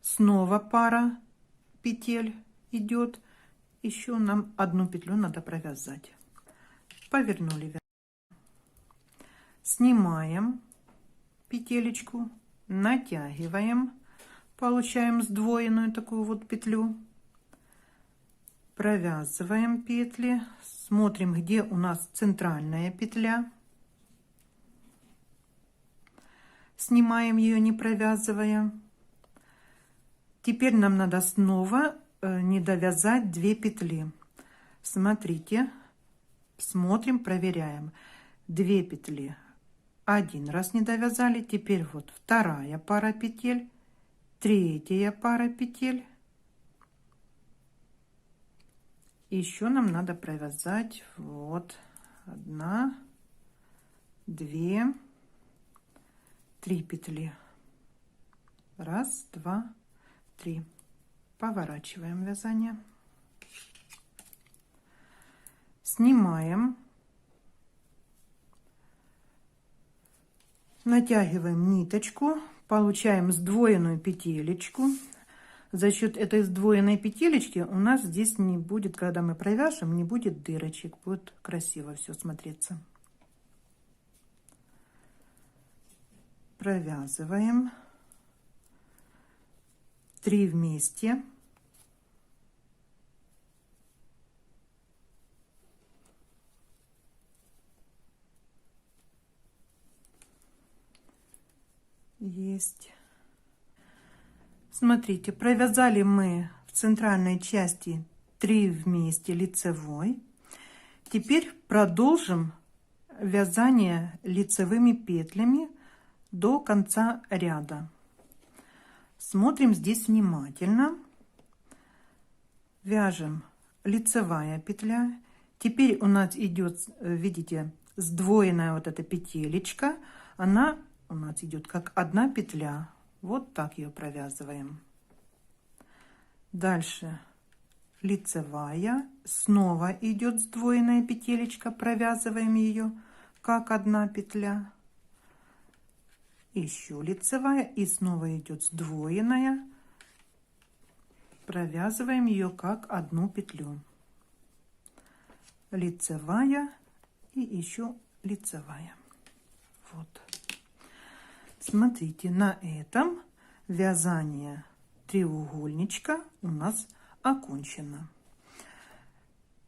Снова пара петель идет. Еще нам 1 петлю надо провязать. Повернули. Снимаем петелечку, натягиваем. Получаем сдвоенную такую вот петлю. Провязываем петли, смотрим, где у нас центральная петля, снимаем ее, не провязывая. Теперь нам надо снова не довязать 2 петли. Смотрите, смотрим, проверяем. 2 петли 1 раз не довязали, теперь вот 2 пара петель, 3 пара петель. Еще нам надо провязать вот 1, 2, 3 петли. 1, 2, 3. Поворачиваем вязание. Снимаем. Натягиваем ниточку. Получаем сдвоенную петелечку. За счет этой сдвоенной петелечки у нас здесь не будет, когда мы провяжем, не будет дырочек. Будет красиво все смотреться. Провязываем 3 вместе. Есть. Смотрите, провязали мы в центральной части 3 вместе лицевой. Теперь продолжим вязание лицевыми петлями до конца ряда. Смотрим здесь внимательно. Вяжем лицевая петля. Теперь у нас идет, видите, сдвоенная вот эта петелечка. Она у нас идет как 1 петля. Вот так ее провязываем. Дальше лицевая, снова идет сдвоенная петелечка, провязываем ее как 1 петля. Еще лицевая и снова идет сдвоенная, провязываем ее как 1 петлю. Лицевая и еще лицевая. Вот. Смотрите, на этом вязание треугольничка у нас окончено.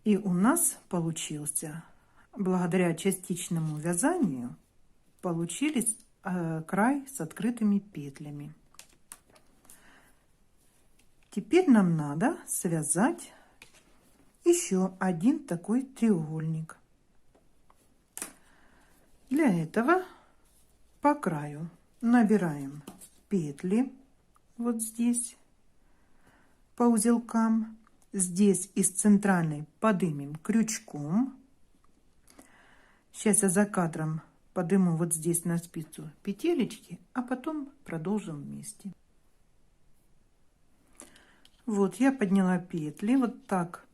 И у нас получился, благодаря частичному вязанию, получились край с открытыми петлями. Теперь нам надо связать еще один такой треугольник. Для этого по краю набираем петли вот здесь по узелкам. Здесь из центральной поднимем крючком. Сейчас я за кадром подниму вот здесь на спицу петелечки, а потом продолжим вместе. Вот я подняла петли, вот так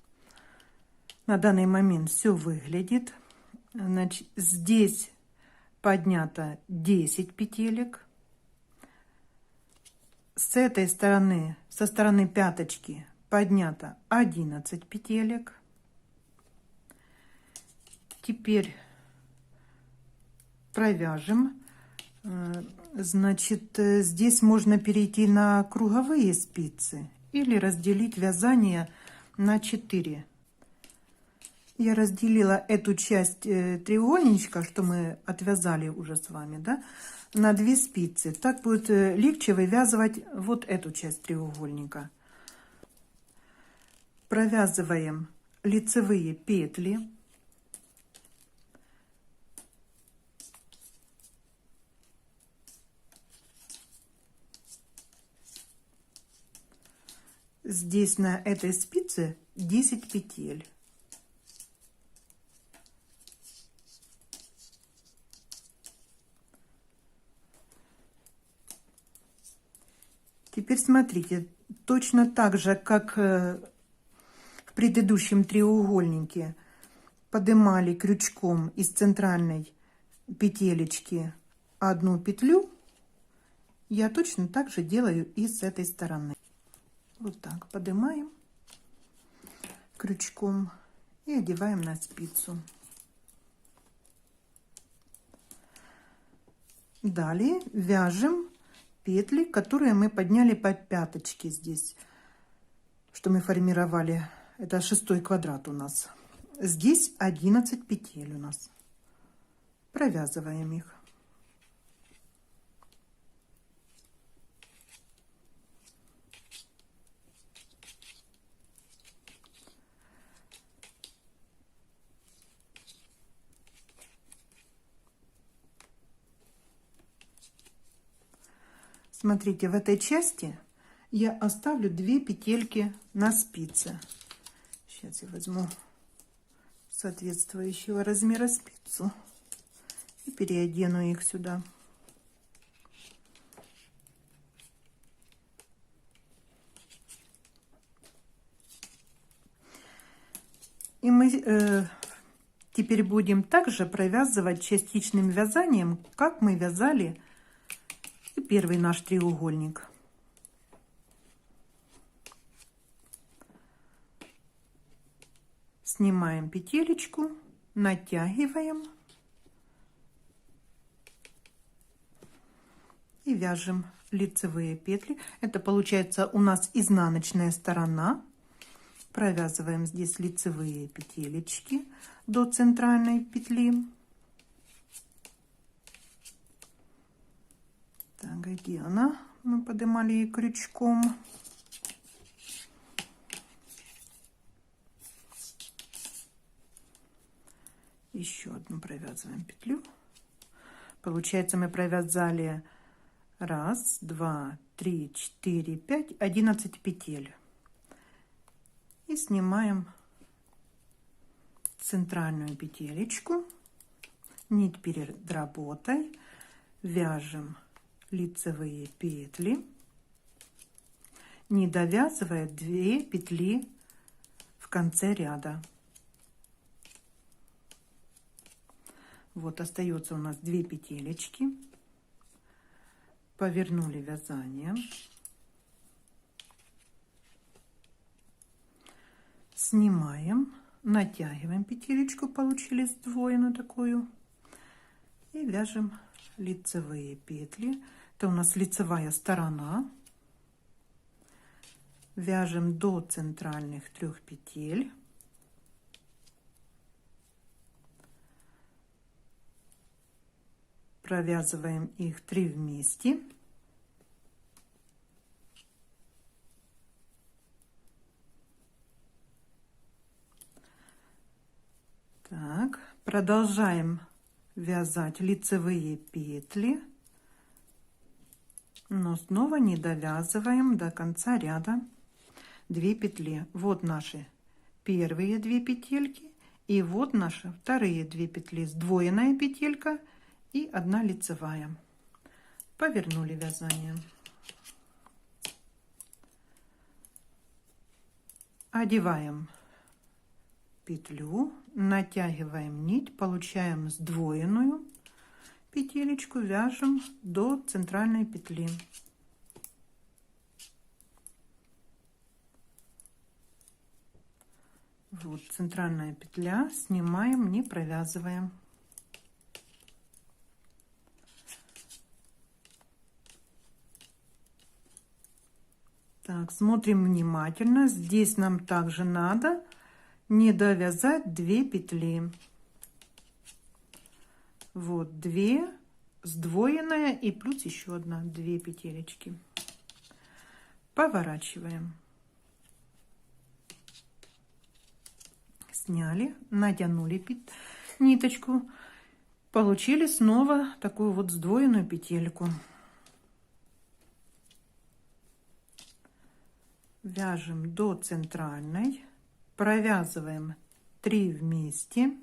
на данный момент все выглядит. Значит, здесь поднято 10 петелек. С этой стороны, со стороны пяточки, поднято 11 петелек. Теперь провяжем. Значит, здесь можно перейти на круговые спицы или разделить вязание на 4. Я разделила эту часть треугольничка, что мы отвязали уже с вами, да, на 2 спицы. Так будет легче вывязывать вот эту часть треугольника. Провязываем лицевые петли. Здесь на этой спице 10 петель. Теперь смотрите, точно так же, как в предыдущем треугольнике поднимали крючком из центральной петелечки одну петлю, я точно так же делаю и с этой стороны. Вот так поднимаем крючком и одеваем на спицу. Далее вяжем петли, которые мы подняли по пяточке здесь, что мы формировали. Это 6-й квадрат у нас. Здесь 11 петель у нас. Провязываем их. Смотрите, в этой части я оставлю 2 петельки на спице. Сейчас я возьму соответствующего размера спицу и переодену их сюда. И мы теперь будем также провязывать частичным вязанием, как мы вязали первый наш треугольник. Снимаем петелечку, натягиваем и вяжем лицевые петли. Это получается у нас изнаночная сторона. Провязываем здесь лицевые петелечки до центральной петли. Так, где она? Мы поднимали ее крючком. Еще одну провязываем петлю. Получается, мы провязали 1, 2, 3, 4, 5, 11 петель. И снимаем центральную петелечку. Нить перед работой. Вяжем лицевые петли, не довязывая 2 петли в конце ряда. Вот остается у нас 2 петелечки. Повернули вязание. Снимаем, натягиваем петелечку, получили сдвоенную такую, и вяжем лицевые петли. Это у нас лицевая сторона. Вяжем до центральных 3 петель. Провязываем их 3 вместе. Продолжаем вязать лицевые петли, но снова не довязываем до конца ряда 2 петли. Вот наши первые 2 петельки, и вот наши вторые 2 петли, сдвоенная петелька и 1 лицевая. Повернули вязание. Одеваем петлю, натягиваем нить, получаем сдвоенную петелечку, вяжем до центральной петли. Вот центральная петля, снимаем, не провязываем. Так, смотрим внимательно. Здесь нам также надо не довязать 2 петли. Вот 2, сдвоенная и плюс еще 2 петелечки. Поворачиваем. Сняли, натянули ниточку, получили снова такую вот сдвоенную петельку. Вяжем до центральной, провязываем 3 вместе.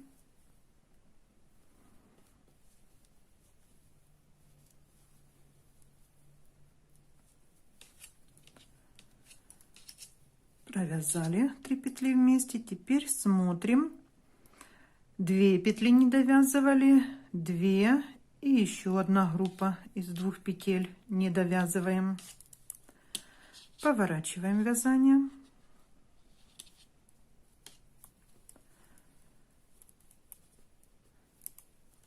Провязали 3 петли вместе. Теперь смотрим. 2 петли не довязывали, 2 и еще 1 группа из 2 петель не довязываем. Поворачиваем вязание.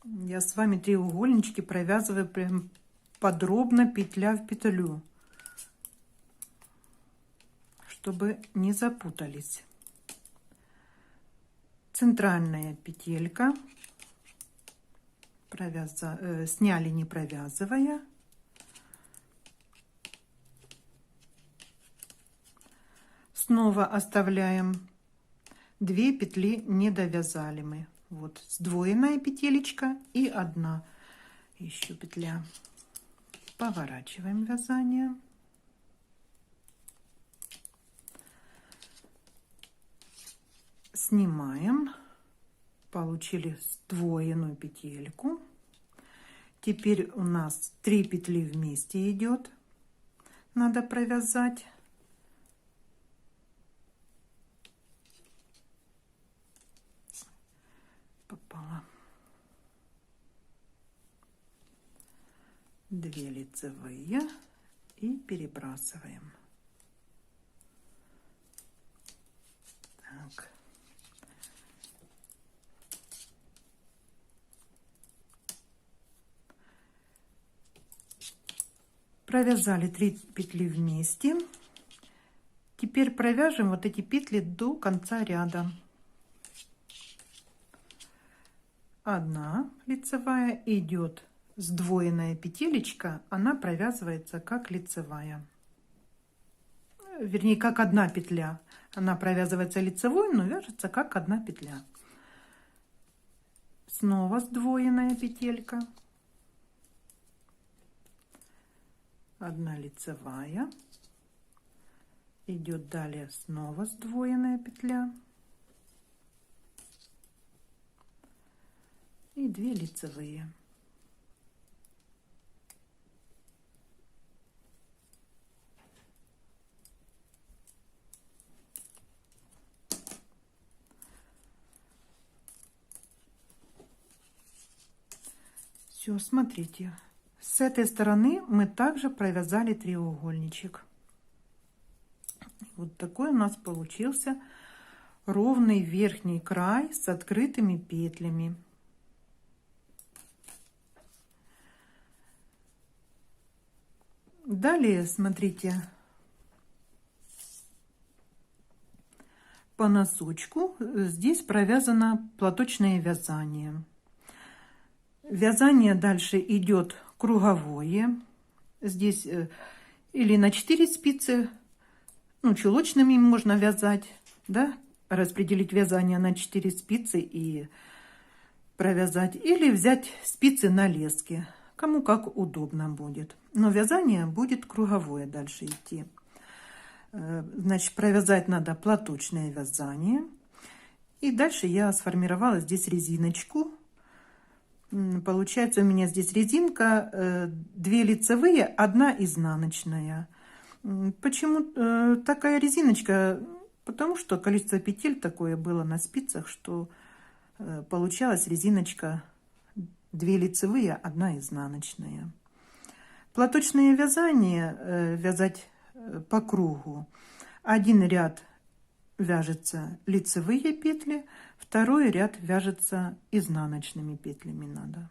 Я с вами треугольнички провязываю прям подробно, петля в петлю, чтобы не запутались. Центральная петелька, сняли не провязывая. Снова оставляем 2 петли, не довязали мы. Вот сдвоенная петелечка и 1 еще петля. Поворачиваем вязание. Снимаем, получили сдвоенную петельку. Теперь у нас 3 петли вместе идет, надо провязать. Попала 2 лицевые и перебрасываем. Так. Провязали 3 петли вместе. Теперь провяжем вот эти петли до конца ряда. 1 лицевая, идет сдвоенная петелечка, она провязывается как лицевая, вернее как 1 петля. Она провязывается лицевой, но вяжется как 1 петля. Снова сдвоенная петелька, 1 лицевая, идет далее снова сдвоенная петля и 2 лицевые. Все, смотрите, с этой стороны мы также провязали треугольничек. Вот такой у нас получился ровный верхний край с открытыми петлями. Далее, смотрите, по носочку здесь провязано платочное вязание. Вязание дальше идет круговое. Здесь или на 4 спицы, ну, чулочными можно вязать, да, распределить вязание на 4 спицы и провязать или взять спицы на леске, кому как удобно будет. Но вязание будет круговое дальше идти. Значит, провязать надо платочное вязание. И дальше я сформировала здесь резиночку. Получается у меня здесь резинка 2 лицевые, 1 изнаночная. Почему такая резиночка? Потому что количество петель такое было на спицах, что получалась резиночка 2 лицевые, 1 изнаночная. Платочное вязание вязать по кругу. Один ряд вяжется лицевые петли, второй ряд вяжется изнаночными петлями надо.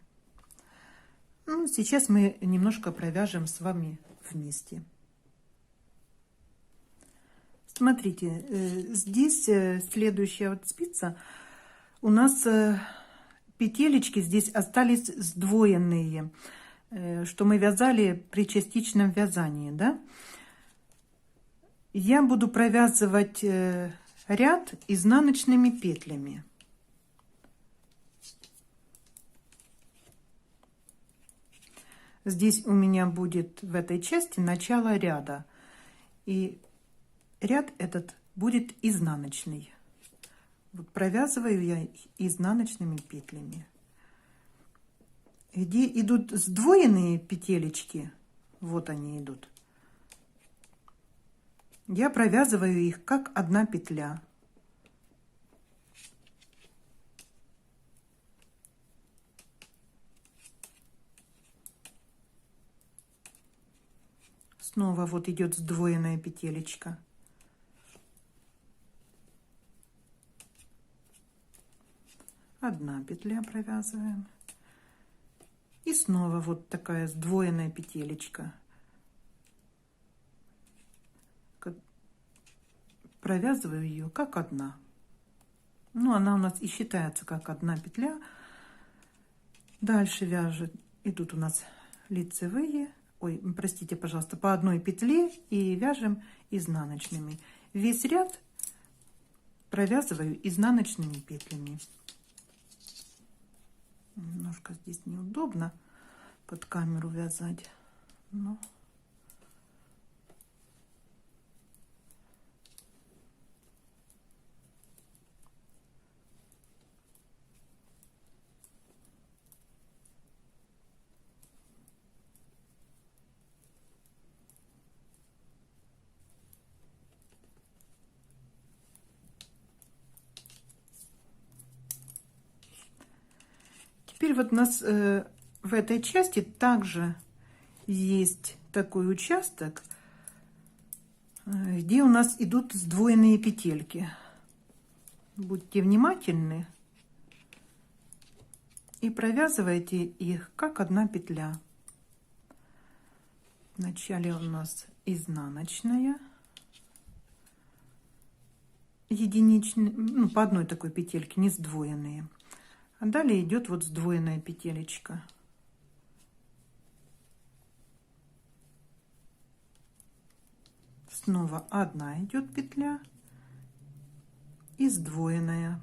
Ну, сейчас мы немножко провяжем с вами вместе. Смотрите, здесь следующая вот спица, у нас петелечки здесь остались сдвоенные, что мы вязали при частичном вязании, да? Я буду провязывать ряд изнаночными петлями. Здесь у меня будет в этой части начало ряда. И ряд этот будет изнаночный. Вот провязываю я изнаночными петлями. Где идут сдвоенные петелечки, вот они идут. Я провязываю их как 1 петля. Снова вот идет сдвоенная петелечка. Одна петля провязываем. И снова вот такая сдвоенная петелечка. Провязываю ее как 1. Ну, она у нас и считается как 1 петля. Дальше вяжет, идут у нас лицевые, ой, простите, пожалуйста, по 1 петле и вяжем изнаночными. Весь ряд провязываю изнаночными петлями. Немножко здесь неудобно под камеру вязать, но... Теперь вот у нас в этой части также есть такой участок, где у нас идут сдвоенные петельки. Будьте внимательны и провязывайте их как 1 петля. Вначале у нас изнаночная, единичная, ну, по 1 такой петельке, не сдвоенные. А далее идет вот сдвоенная петелечка. Снова 1 идет петля и сдвоенная.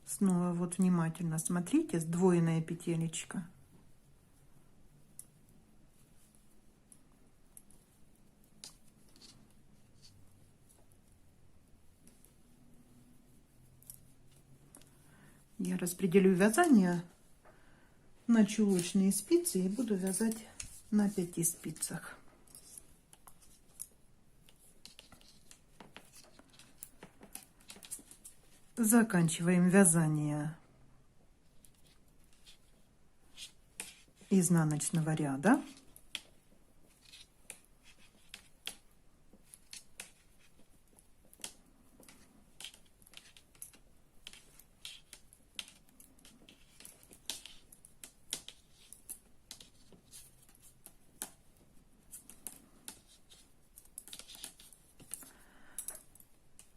Снова вот внимательно смотрите, сдвоенная петелечка. Я распределю вязание на чулочные спицы и буду вязать на 5 спицах. Заканчиваем вязание изнаночного ряда.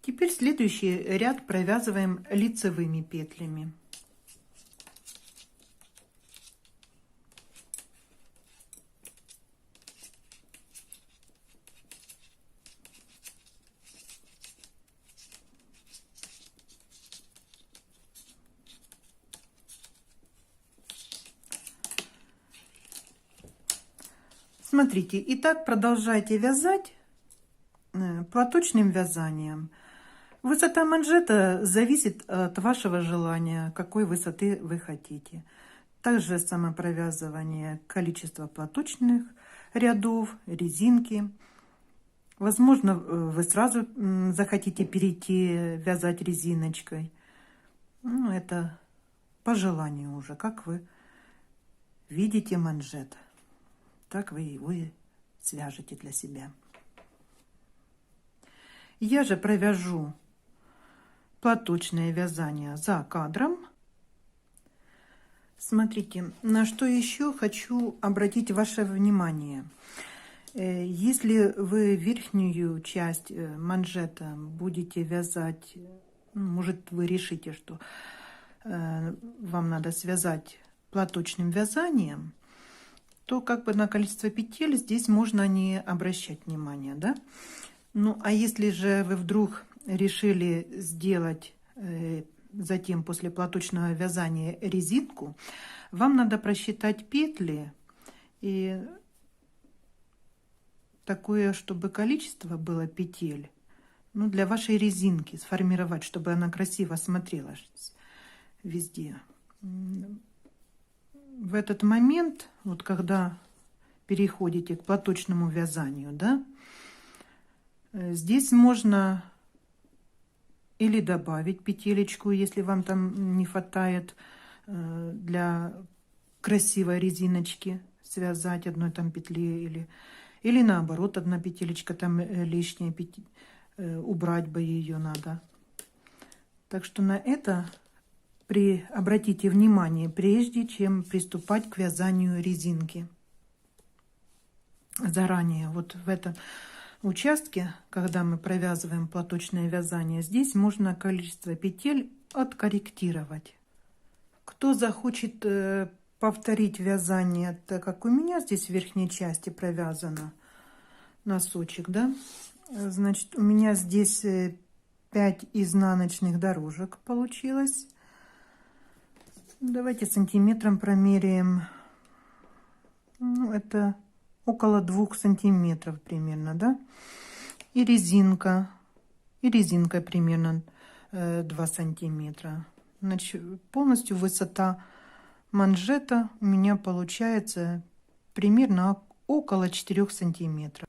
Теперь следующий ряд провязываем лицевыми петлями. Смотрите, и так продолжайте вязать платочным вязанием. Высота манжета зависит от вашего желания, какой высоты вы хотите. Также самопровязывание, количество платочных рядов, резинки. Возможно, вы сразу захотите перейти вязать резиночкой. Ну, это по желанию уже, как вы видите манжет, так вы его и свяжете для себя. Я же провяжу платочное вязание за кадром. Смотрите, на что еще хочу обратить ваше внимание. Если вы верхнюю часть манжета будете вязать, может, вы решите, что вам надо связать платочным вязанием, то как бы на количество петель здесь можно не обращать внимания, да? Ну, а если же вы вдруг решили сделать затем после платочного вязания резинку, вам надо просчитать петли и такое, чтобы количество было петель, ну, для вашей резинки сформировать, чтобы она красиво смотрелась везде. В этот момент, вот когда переходите к платочному вязанию, да, здесь можно или добавить петелечку, если вам там не хватает для красивой резиночки, связать одной там петли, или наоборот, одна петелечка там лишняя, убрать бы ее надо. Так что на это обратите внимание, прежде чем приступать к вязанию резинки. Заранее вот в этом участке, когда мы провязываем платочное вязание, здесь можно количество петель откорректировать. Кто захочет повторить вязание, так как у меня здесь в верхней части провязано носочек, да, значит, у меня здесь 5 изнаночных дорожек получилось. Давайте сантиметром промеряем. Ну, это около 2 сантиметров примерно, да? И резинка примерно 2 сантиметра. Значит, полностью высота манжета у меня получается примерно около 4 сантиметров.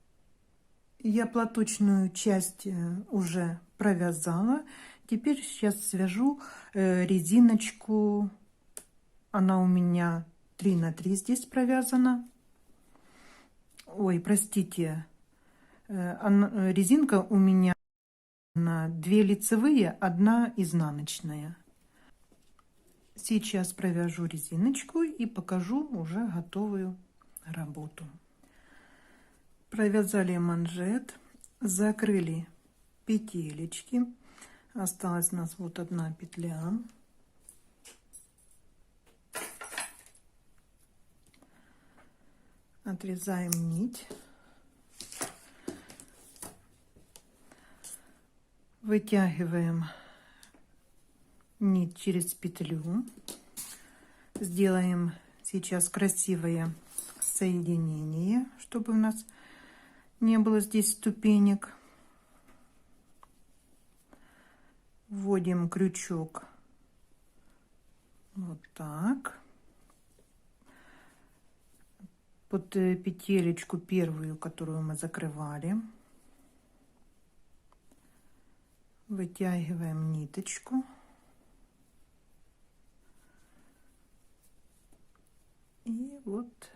Я платочную часть уже провязала. Теперь сейчас свяжу резиночку. Она у меня 3 на 3 здесь провязана. Ой, простите, резинка у меня на 2 лицевые, 1 изнаночная. Сейчас провяжу резиночку и покажу уже готовую работу. Провязали манжет, закрыли петелечки. Осталась у нас вот 1 петля. Отрезаем нить. Вытягиваем нить через петлю. Сделаем сейчас красивое соединение, чтобы у нас не было здесь ступенек. Вводим крючок вот так. Под петелечку первую, которую мы закрывали, вытягиваем ниточку и вот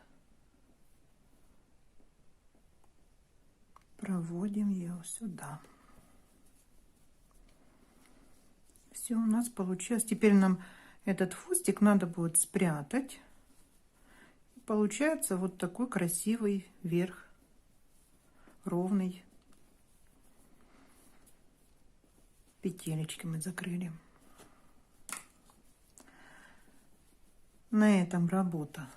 проводим ее сюда. Все у нас получилось. Теперь нам этот хвостик надо будет спрятать. Получается вот такой красивый верх, ровный. Петелечки мы закрыли. На этом работа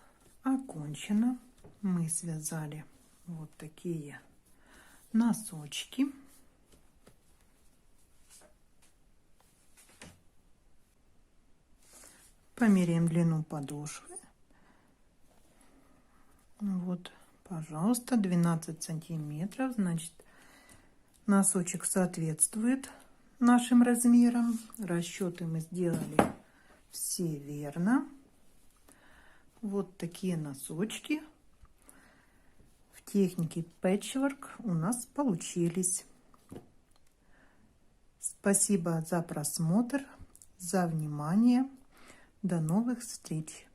окончена. Мы связали вот такие носочки. Померяем длину подошвы. Вот Пожалуйста, 12 сантиметров. Значит, носочек соответствует нашим размерам. Расчеты мы сделали все верно. Вот такие носочки в технике пэтчворк у нас получились. Спасибо за просмотр, за внимание. До новых встреч!